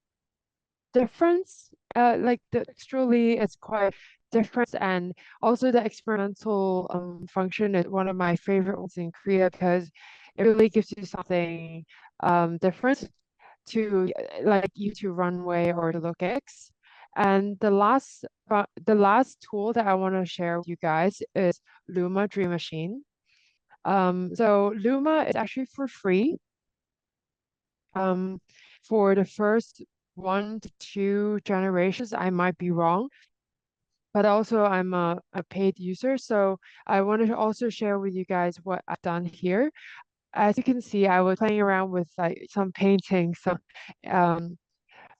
difference, like the texturally it's quite different, and also the experimental function is one of my favorite ones in Korea because it really gives you something different to like YouTube Runway or the LookX. And the last tool that I want to share with you guys is Luma Dream Machine. So Luma is actually for free for the first 1 to 2 generations. I might be wrong, but also I'm a paid user. So I wanted to also share with you guys what I've done here. As you can see, I was playing around with like some paintings, um,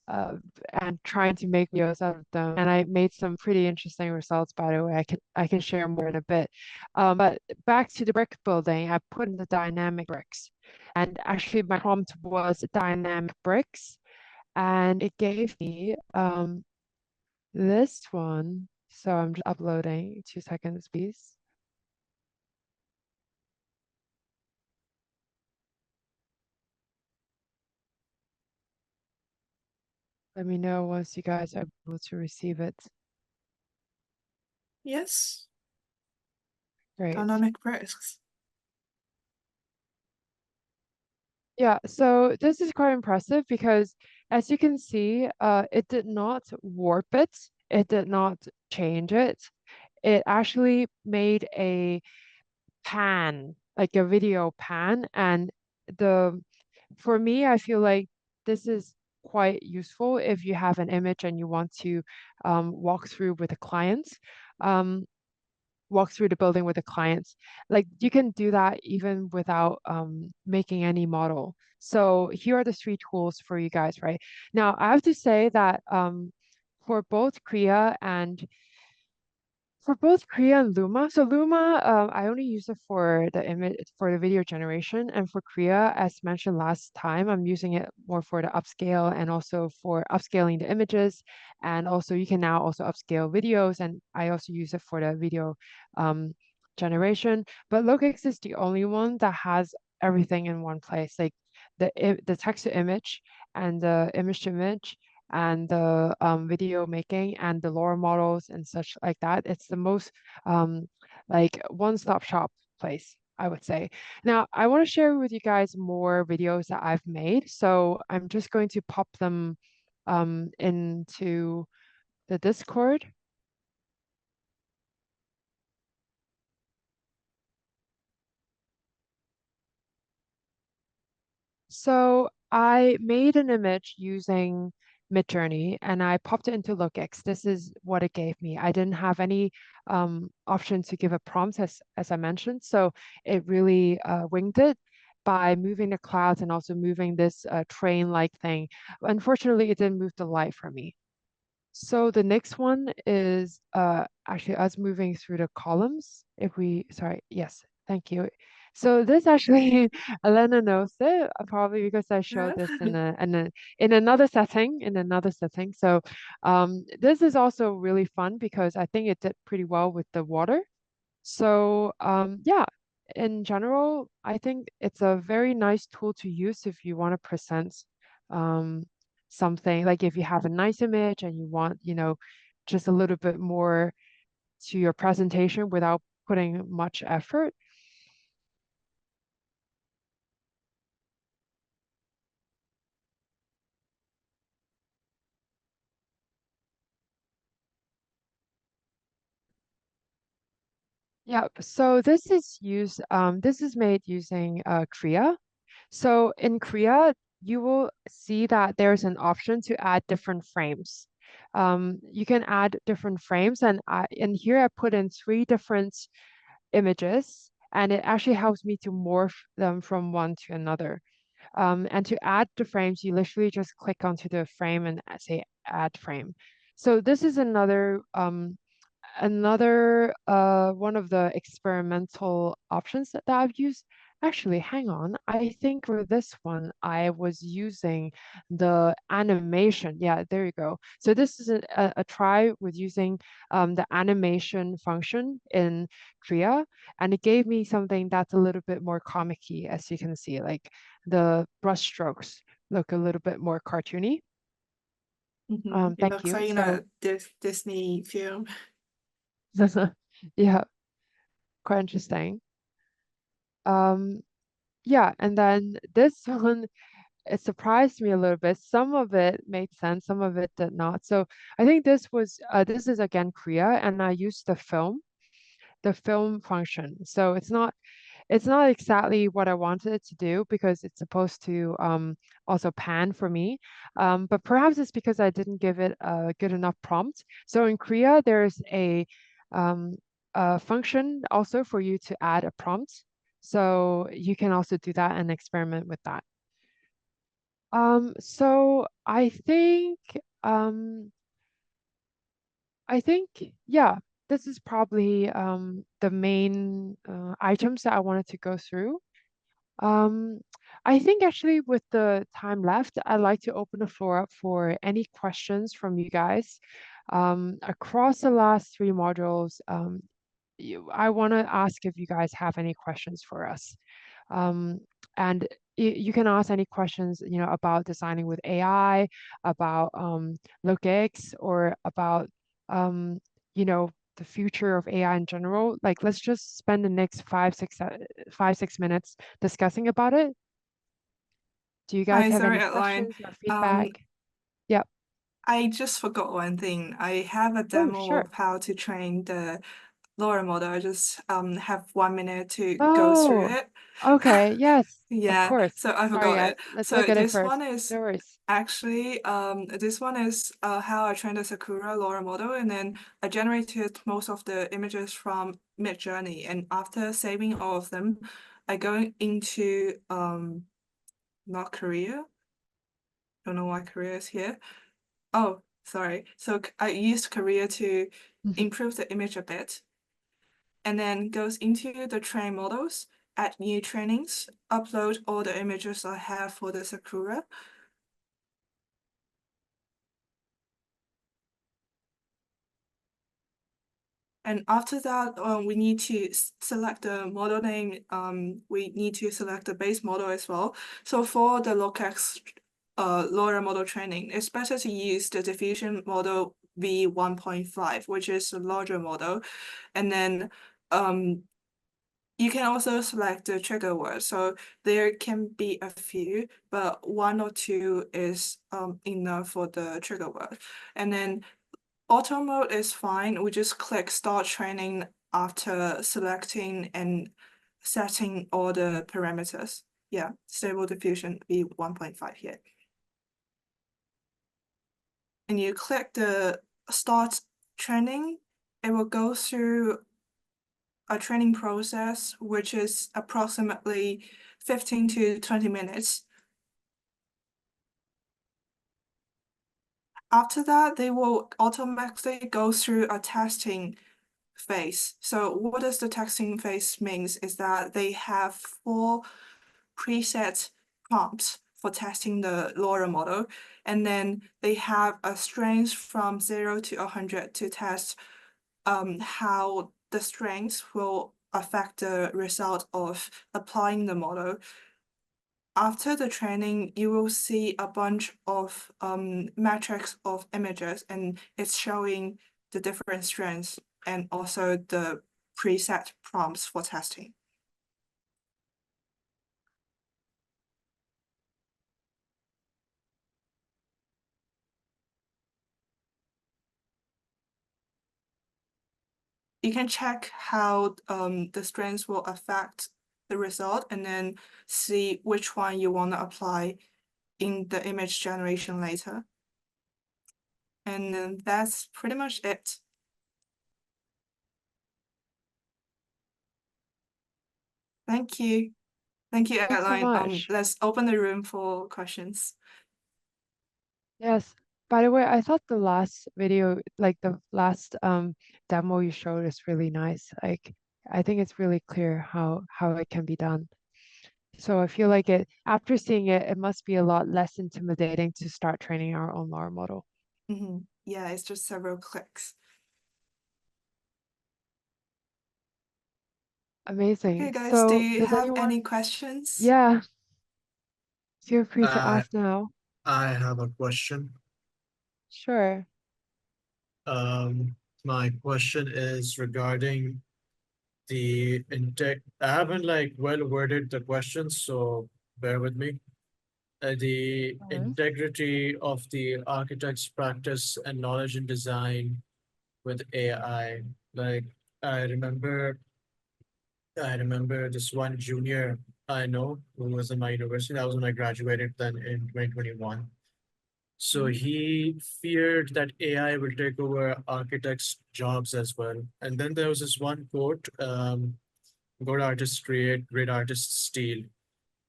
uh, and trying to make videos out of them. And I made some pretty interesting results, by the way. I can share more in a bit. But back to the brick building, I put in the dynamic bricks. And actually my prompt was dynamic bricks. And it gave me this one. So I'm just uploading, 2 seconds, please. Let me know once you guys are able to receive it. Yes, Great. dynamic risks. Yeah, so this is quite impressive because as you can see, it did not warp it. It did not change it. It actually made a pan, like a video pan. And for me, I feel like this is quite useful if you have an image and you want to walk through with a client. Um, walk through the building with the clients. Like you can do that even without making any model. So here are the three tools for you guys, right? Now I have to say that for both Kriya and Luma, so Luma, I only use it for the image for the video generation, and for Kriya, as mentioned last time, I'm using it more for the upscale and also for upscaling the images, and also you can now also upscale videos, and I also use it for the video generation. But LookX is the only one that has everything in one place, like the text to image and the image to image and the video making and the lore models and such like that. It's the most like one-stop shop place, I would say. Now, I want to share with you guys more videos that I've made. So I'm just going to pop them into the Discord. So I made an image using Midjourney and I popped it into LookX. This is what it gave me. I didn't have any option to give a prompt as I mentioned. So it really winged it by moving the clouds and also moving this train-like thing. Unfortunately, it didn't move the light for me. So the next one is actually us moving through the columns. Sorry, yes, thank you. So this actually, Elena knows it, probably because I showed this in another setting. So this is also really fun because I think it did pretty well with the water. So yeah, in general, I think it's a very nice tool to use if you want to present um, something, like if you have a nice image and you want, just a little bit more to your presentation without putting much effort. Yeah, so this is made using Kriya. So in Kriya, you will see that there's an option to add different frames. You can add different frames, and in here I put in 3 different images, and it actually helps me to morph them from one to another. And to add the frames, you literally just click onto the frame and say add frame. So this is another one of the experimental options that I've used. Actually, hang on. I think for this one, I was using the animation. Yeah, there you go. So this is a try with using the animation function in Kriya, and it gave me something that's a little bit more comic-y, as you can see, like the brush strokes look a little bit more cartoony. It Thank looks you. like in So a Disney film. yeah, quite interesting. Yeah, and then this one, it surprised me a little bit. Some of it made sense, some of it did not. So I think this is again Korea, and I used the film function. So it's not exactly what I wanted it to do because it's supposed to also pan for me. But perhaps it's because I didn't give it a good enough prompt. So in Korea, there's um, a function also for you to add a prompt. So you can also do that and experiment with that. So um, yeah, this is probably the main items that I wanted to go through. Um, I think actually with the time left, I'd like to open the floor up for any questions from you guys. Across the last 3 modules, I want to ask if you guys have any questions for us. Um, and you can ask any questions, about designing with AI, about LookX, or about, um, the future of AI in general? Like, let's just spend the next 5, 6 minutes discussing about it. Do you guys Hi, have sorry, any Adeline. questions or feedback? Yep. I just forgot one thing. I have a Oh, demo sure. of how to train the LoRa model. I just have 1 minute to go through Oh, it. okay. Yes, of Yeah, course. so I Sorry, forgot guys. it. Let's So look at it this first. one is No worries. actually this one is how I trained the Sakura LoRa model, and then I generated most of the images from Midjourney, and after saving all of them, I go into not Korea. Don't know why Korea is here. Oh, sorry. So I used Korea to improve the image a bit, and then goes into the train models, add new trainings, upload all the images I have for the Sakura. And after that, we need to select the model name. We need to select the base model as well. So for the LookX LoRa model training, it's better to use the diffusion model V1.5, which is a larger model. And then you can also select the trigger word. So there can be a few, but 1 or 2 is enough for the trigger word. And then auto mode is fine. We just click start training after selecting and setting all the parameters. Yeah, stable diffusion V1.5 here. And you click the start training, it will go through a training process, which is approximately 15 to 20 minutes. After that, they will automatically go through a testing phase. So what does the testing phase means is that they have 4 preset prompts for testing the LoRa model, and then they have a strength from 0 to 100 to test how the strength will affect the result of applying the model. After the training, you will see a bunch of metrics of images, and it's showing the different strengths and also the preset prompts for testing. You can check how the strengths will affect the result, and then see which one you want to apply in the image generation later. And then that's pretty much it. Thank you. Thank you, Thanks so Adeline. much. Let's open the room for questions. Yes. By the way, I thought the last video, like the last demo you showed is really nice. Like, I think it's really clear how it can be done. So I feel like after seeing it, it must be a lot less intimidating to start training our own LoRa model. Yeah, it's just several clicks. Amazing. Okay, guys, do So you does have anyone? any questions? Yeah, feel free to Uh, ask now. I have a question. Sure. My question is regarding the I haven't like well worded the question, so bear with me. The Mhm. integrity of the architect's practice and knowledge in design with AI. Like I remember, I remember this one junior I know who was in my university. That was when I graduated then in 2021. So he feared that AI will take over architects' jobs as well. And then there was this one quote, good artists create, great artists steal.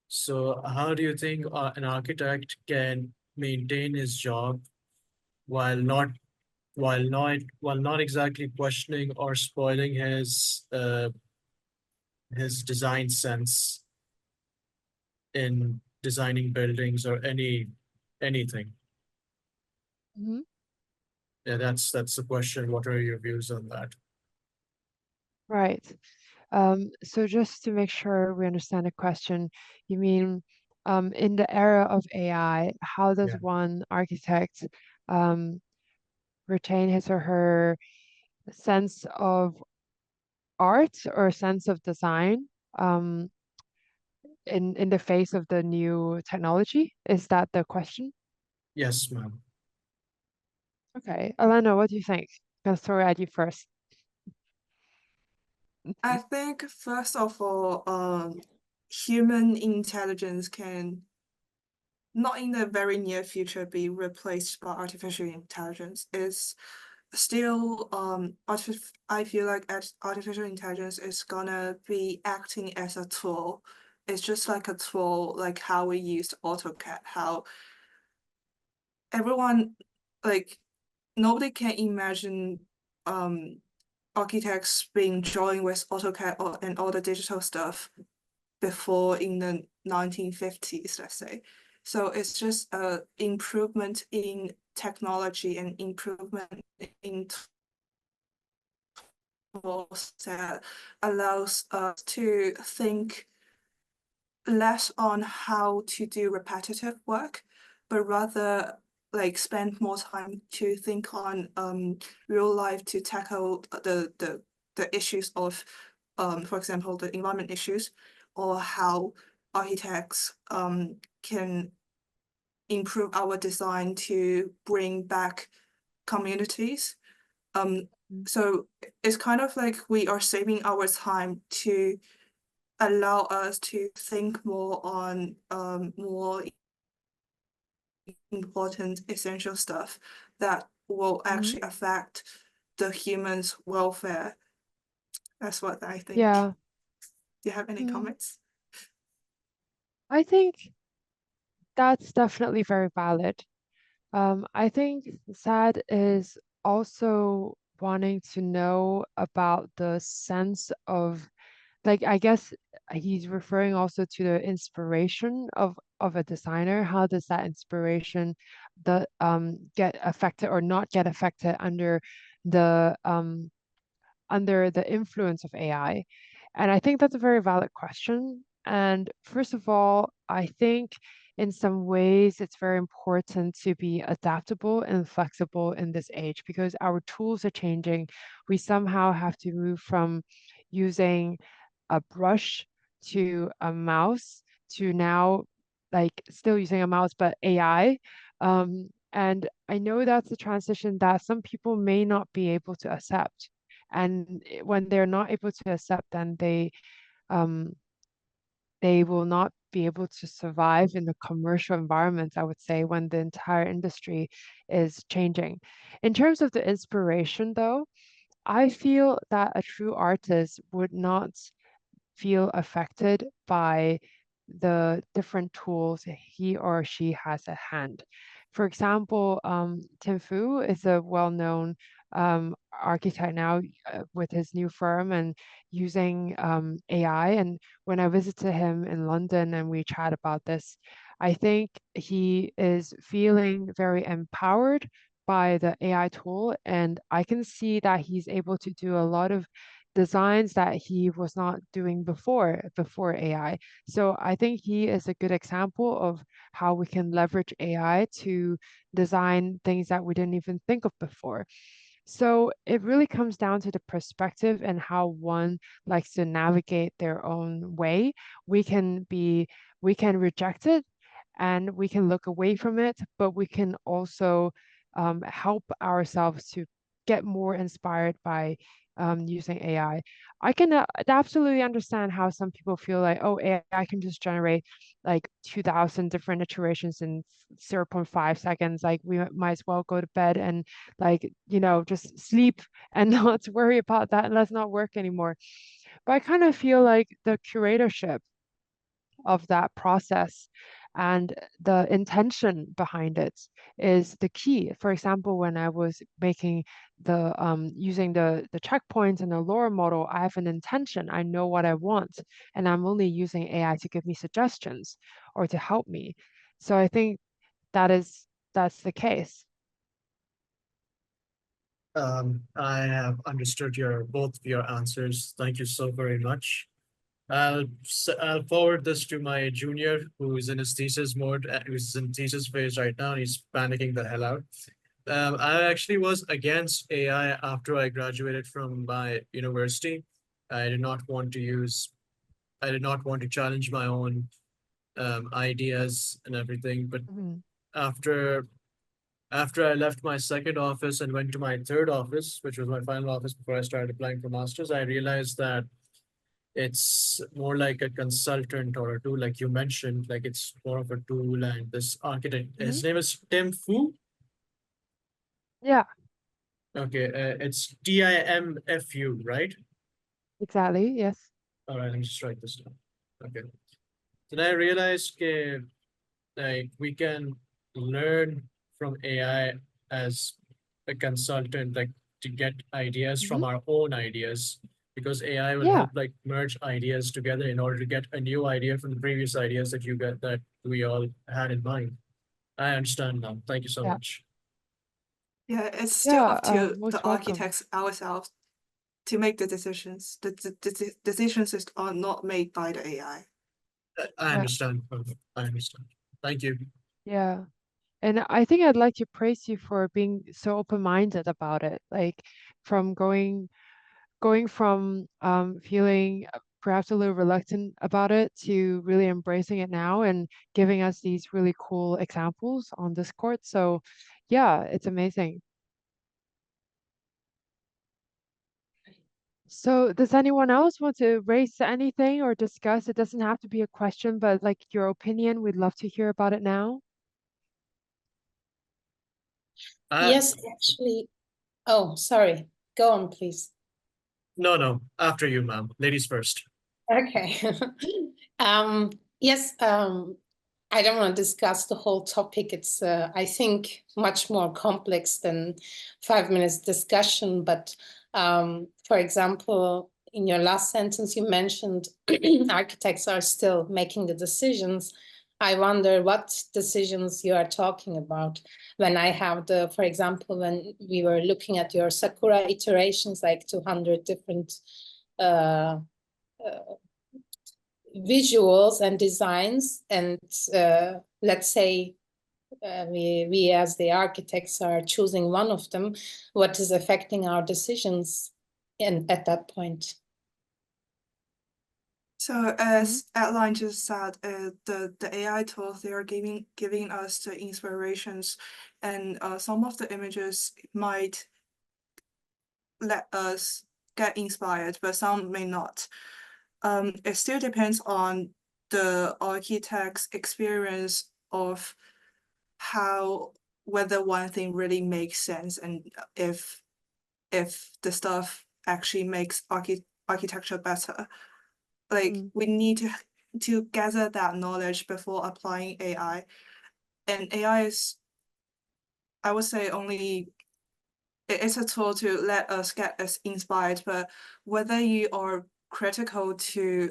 So how do you think an architect can maintain his job while not while not exactly questioning or spoiling his design sense in designing buildings or anything? Mhm. Yeah, that's the question. What are your views on that? Right. So just to make sure we understand the question, you mean in the era of AI, how does Yeah. one architect retain his or her sense of art or sense of design in the face of the new technology? Is that the question? Yes, ma'am. Okay, Elena, what do you think? I'm gonna throw it at you first. I think first of all, human intelligence can not in the very near future be replaced by artificial intelligence. It's still I feel like artificial intelligence is gonna be acting as a tool. It's just like a tool, like how we used AutoCAD, how everyone, like, nobody can imagine architects being drawing with AutoCAD and all the digital stuff before in the 1950s, let's say. So it's just a improvement in technology and improvement in tools that allows us to think less on how to do repetitive work, but rather like spend more time to think on real life to tackle the issues of for example the environment issues, or how architects can improve our design to bring back communities. So it's kind of like we are saving our time to allow us to think more on more important essential stuff that will actually affect the human's welfare. That's what I think. Yeah. Do you have any comments? I think that's definitely very valid. I think Sad is also wanting to know about the sense of, like, I guess he's referring also to the inspiration of a designer. How does that inspiration get affected or not get affected under the influence of AI? And I think that's a very valid question. And first of all, I think in some ways it's very important to be adaptable and flexible in this age because our tools are changing. We somehow have to move from using a brush to a mouse to now like still using a mouse but AI. And I know that's a transition that some people may not be able to accept. And when they're not able to accept, then they will not be able to survive in the commercial environment, I would say, when the entire industry is changing. In terms of the inspiration, though, I feel that a true artist would not feel affected by the different tools he or she has at hand. For example, Tim Fu is a well-known architect now with his new firm and using AI. And when I visited him in London and we chat about this, I think he is feeling very empowered by the AI tool. And I can see that he's able to do a lot of designs that he was not doing before AI. So I think he is a good example of how we can leverage AI to design things that we didn't even think of before. So it really comes down to the perspective and how one likes to navigate their own way. We can reject it and we can look away from it, but we can also help ourselves to get more inspired by using AI. I can absolutely understand how some people feel like, oh, AI can just generate like 2,000 different iterations in 0.5 seconds. Like we might as well go to bed and like, just sleep and not worry about that and let's not work anymore. But I kind of feel like the curatorship of that process and the intention behind it is the key. For example, when I was making the using the checkpoints and the LoRa model, I have an intention. I know what I want, and I'm only using AI to give me suggestions or to help me. So I think that's the case. I have understood both of your answers. Thank you so very much. I'll forward this to my junior who's in his thesis mode, who's in thesis phase right now, and he's panicking the hell out. I actually was against AI after I graduated from my university. I did not want to challenge my own ideas and everything. But Mhm. after I left my second office and went to my third office, which was my final office before I started applying for masters, I realized that it's more like a consultant or a tool, like you mentioned, like it's more of a tool. And this architect, his name is Tim Fu. Yeah, Okay, it's TIMFU, right? exactly. Yes. All right, let me just write this down. Okay. Then I realized like we can learn from AI as a consultant, like to get ideas from our own ideas, because AI will Yeah. help like merge ideas together in order to get a new idea from the previous ideas that we all had in mind. I understand now. Thank you so Yeah. much. Yeah, it's still Yeah, up to the most welcome. architects ourselves to make the decisions. The decisions are not made by the AI. I Yeah. understand. I understand. Thank you. Yeah. And I think I'd like to praise you for being so open-minded about it. Like from going from feeling perhaps a little reluctant about it to really embracing it now and giving us these really cool examples on Discord. So yeah, it's amazing. So does anyone else want to raise anything or discuss? It doesn't have to be a question, but like your opinion, we'd love to hear about it now. Yes, actually. Oh, sorry. Go on, please. No, after you, ma'am. Ladies first. Okay. Yes, I don't want to discuss the whole topic. It's, I think, much more complex than 5 minutes discussion. But for example, in your last sentence, you mentioned architects are still making the decisions. I wonder what decisions you are talking about. When I have for example, when we were looking at your Sakura iterations, like 200 different visuals and designs, and let's say we as the architects are choosing one of them, what is affecting our decisions at that point? So as Adeline just said, the AI tools, they are giving us the inspirations, and some of the images might let us get inspired, but some may not. It still depends on the architect's experience of whether one thing really makes sense, and if the stuff actually makes architecture better. Like we need to gather that knowledge before applying AI. And AI is, I would say, only it's a tool to let us get us inspired, but whether you are critical to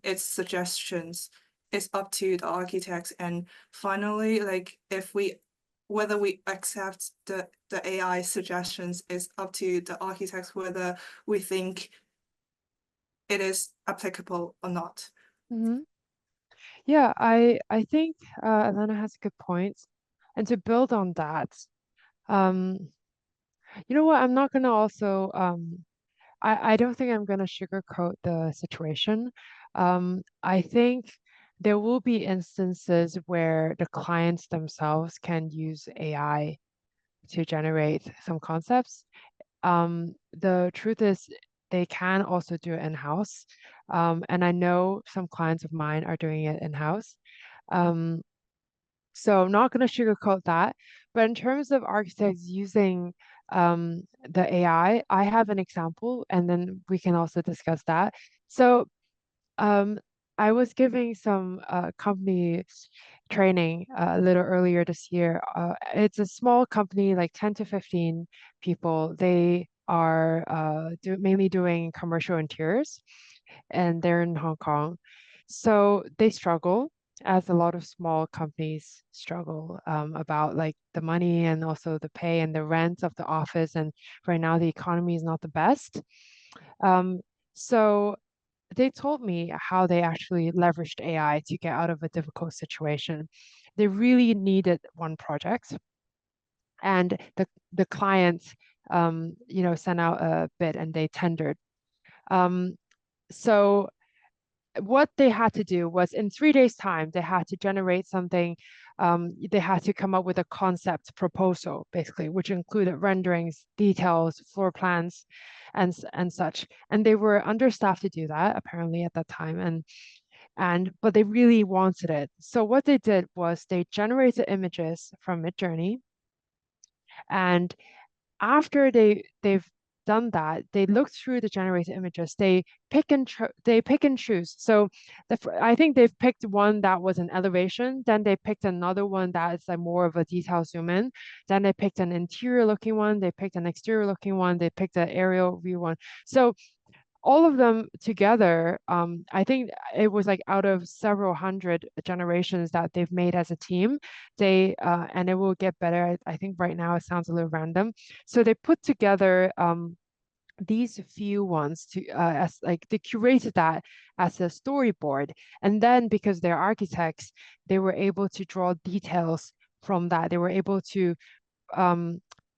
its suggestions, it's up to the architects. And finally, like whether we accept the AI suggestions is up to the architects, whether we think it is applicable or not. Yeah, I think Elena has a good point. And to build on that, you know what, I'm not gonna also I don't think I'm gonna sugarcoat the situation. I think there will be instances where the clients themselves can use AI to generate some concepts. The truth is they can also do it in-house. And I know some clients of mine are doing it in-house. So I'm not going to sugarcoat that. But in terms of architects using the AI, I have an example, and then we can also discuss that. So I was giving some company training a little earlier this year. It's a small company, like 10 to 15 people. They are mainly doing commercial interiors, and they're in Hong Kong. So they struggle, as a lot of small companies struggle, about like the money and also the pay and the rent of the office. And right now the economy is not the best. So they told me how they actually leveraged AI to get out of a difficult situation. They really needed one project. and the clients sent out a bid and they tendered. So what they had to do was in 3 days' time, they had to generate something. They had to come up with a concept proposal, basically, which included renderings, details, floor plans, and such. And they were understaffed to do that, apparently, at that time. But they really wanted it. So what they did was they generated images from Midjourney, and after they've done that, they look through the generated images. They pick and choose. So I think they've picked one that was an elevation. Then they picked another one that is like more of a detail zoom in. Then they picked an interior looking one. They picked an exterior looking one. They picked an aerial view one. So all of them together, I think it was like out of several hundred generations that they've made as a team, and it will get better. I think right now it sounds a little random. So they put together these few ones to as like they curated that as a storyboard, and then because they're architects, they were able to draw details from that. They were able to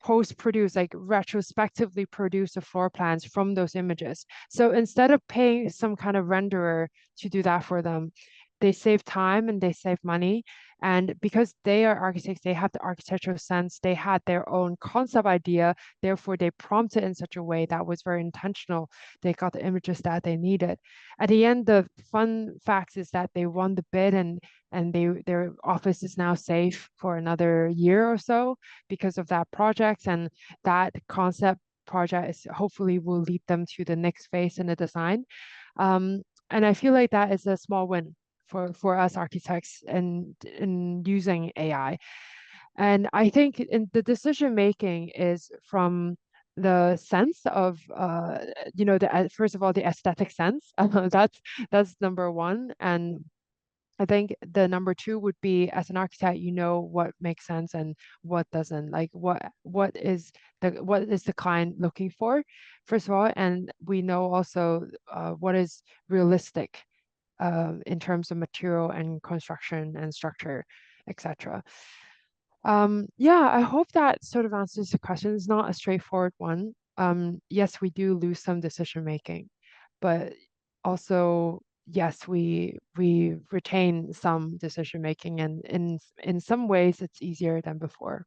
post-produce, like retrospectively produce the floor plans from those images. So instead of paying some kind of renderer to do that for them, they save time and they save money. And because they are architects, they have the architectural sense, they had their own concept idea, therefore they prompted in such a way that was very intentional. They got the images that they needed. At the end, the fun fact is that they won the bid, and their office is now safe for another year or so because of that project, and that concept project is hopefully will lead them to the next phase in the design. And I feel like that is a small win for us architects in using AI. And I think in the decision making is from the sense of first of all the aesthetic sense. That's number one. And I think the number two would be, as an architect, you know what makes sense and what doesn't. Like what is the client looking for, first of all, and we know also what is realistic in terms of material and construction and structure, etc. Yeah, I hope that sort of answers the question. It's not a straightforward one. Yes, we do lose some decision making, but also yes, we retain some decision making, and in some ways it's easier than before.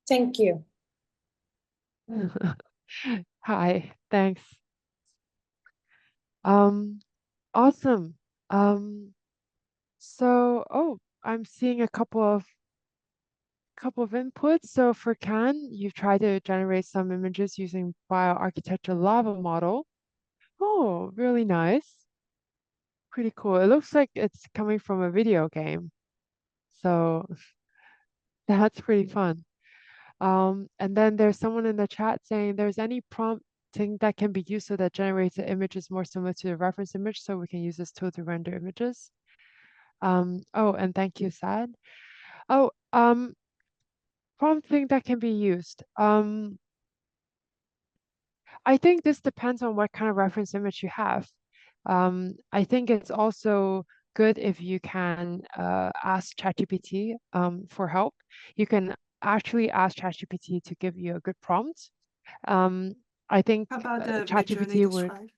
Thank you. Hi, thanks. Awesome. So I'm seeing a couple of inputs. So for Can, you've tried to generate some images using bioarchitecture lava model. Oh, really nice. Pretty cool. It looks like it's coming from a video game. So that's pretty fun. And then there's someone in the chat saying there's any prompting that can be used so that generates the images more similar to the reference image, so we can use this tool to render images. Oh, and thank you, Sad. Oh, prompting that can be used. I think this depends on what kind of reference image you have. I think it's also good if you can ask ChatGPT for help. You can actually ask ChatGPT to give you a good prompt. I think How about the ChatGPT Midjourney would, Describe?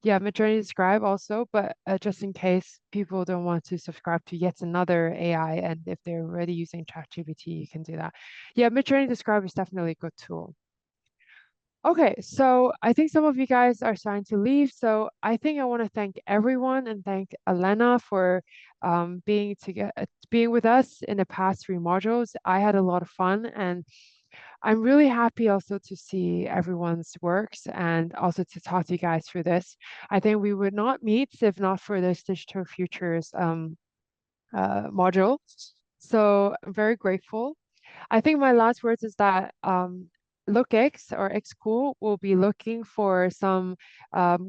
yeah, Midjourney Describe also, but just in case people don't want to subscribe to yet another AI, and if they're already using ChatGPT, you can do that. Yeah, Midjourney Describe is definitely a good tool. Okay, so I think some of you guys are starting to leave. So I think I want to thank everyone and thank Elena for being with us in the past 3 modules. I had a lot of fun, and I'm really happy also to see everyone's works and also to talk to you guys through this. I think we would not meet if not for this Digital Futures module. So I'm very grateful. I think my last words is that LookX or xKool will be looking for some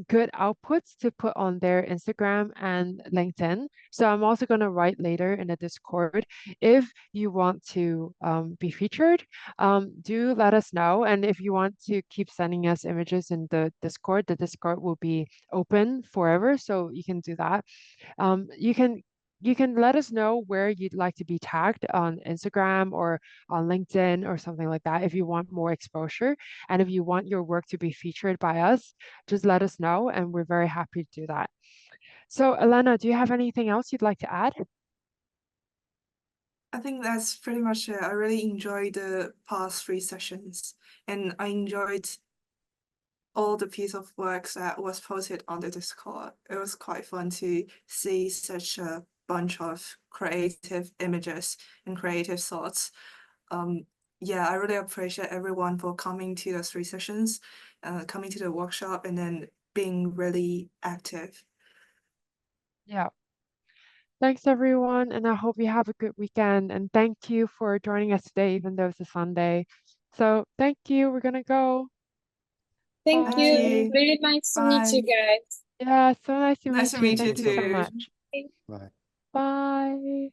good outputs to put on their Instagram and LinkedIn. So I'm also going to write later in the Discord. If you want to be featured, do let us know. And if you want to keep sending us images in the Discord will be open forever. So you can do that. You can you can let us know where you'd like to be tagged on Instagram or on LinkedIn or something like that if you want more exposure. And if you want your work to be featured by us, just let us know and we're very happy to do that. So Elena, do you have anything else you'd like to add? I think that's pretty much it. I really enjoyed the past 3 sessions, and I enjoyed all the piece of work that was posted on the Discord. It was quite fun to see such a bunch of creative images and creative thoughts. Yeah, I really appreciate everyone for coming to the 3 sessions, coming to the workshop, and then being really active. Yeah. Thanks everyone, and I hope you have a good weekend. And thank you for joining us today, even though it's a Sunday. So thank you. We're gonna go. Thank Thank you. you. Very nice to meet you Bye. guys. Yeah, so nice to Nice to meet you. meet you Thank you so too. much. Bye. Bye.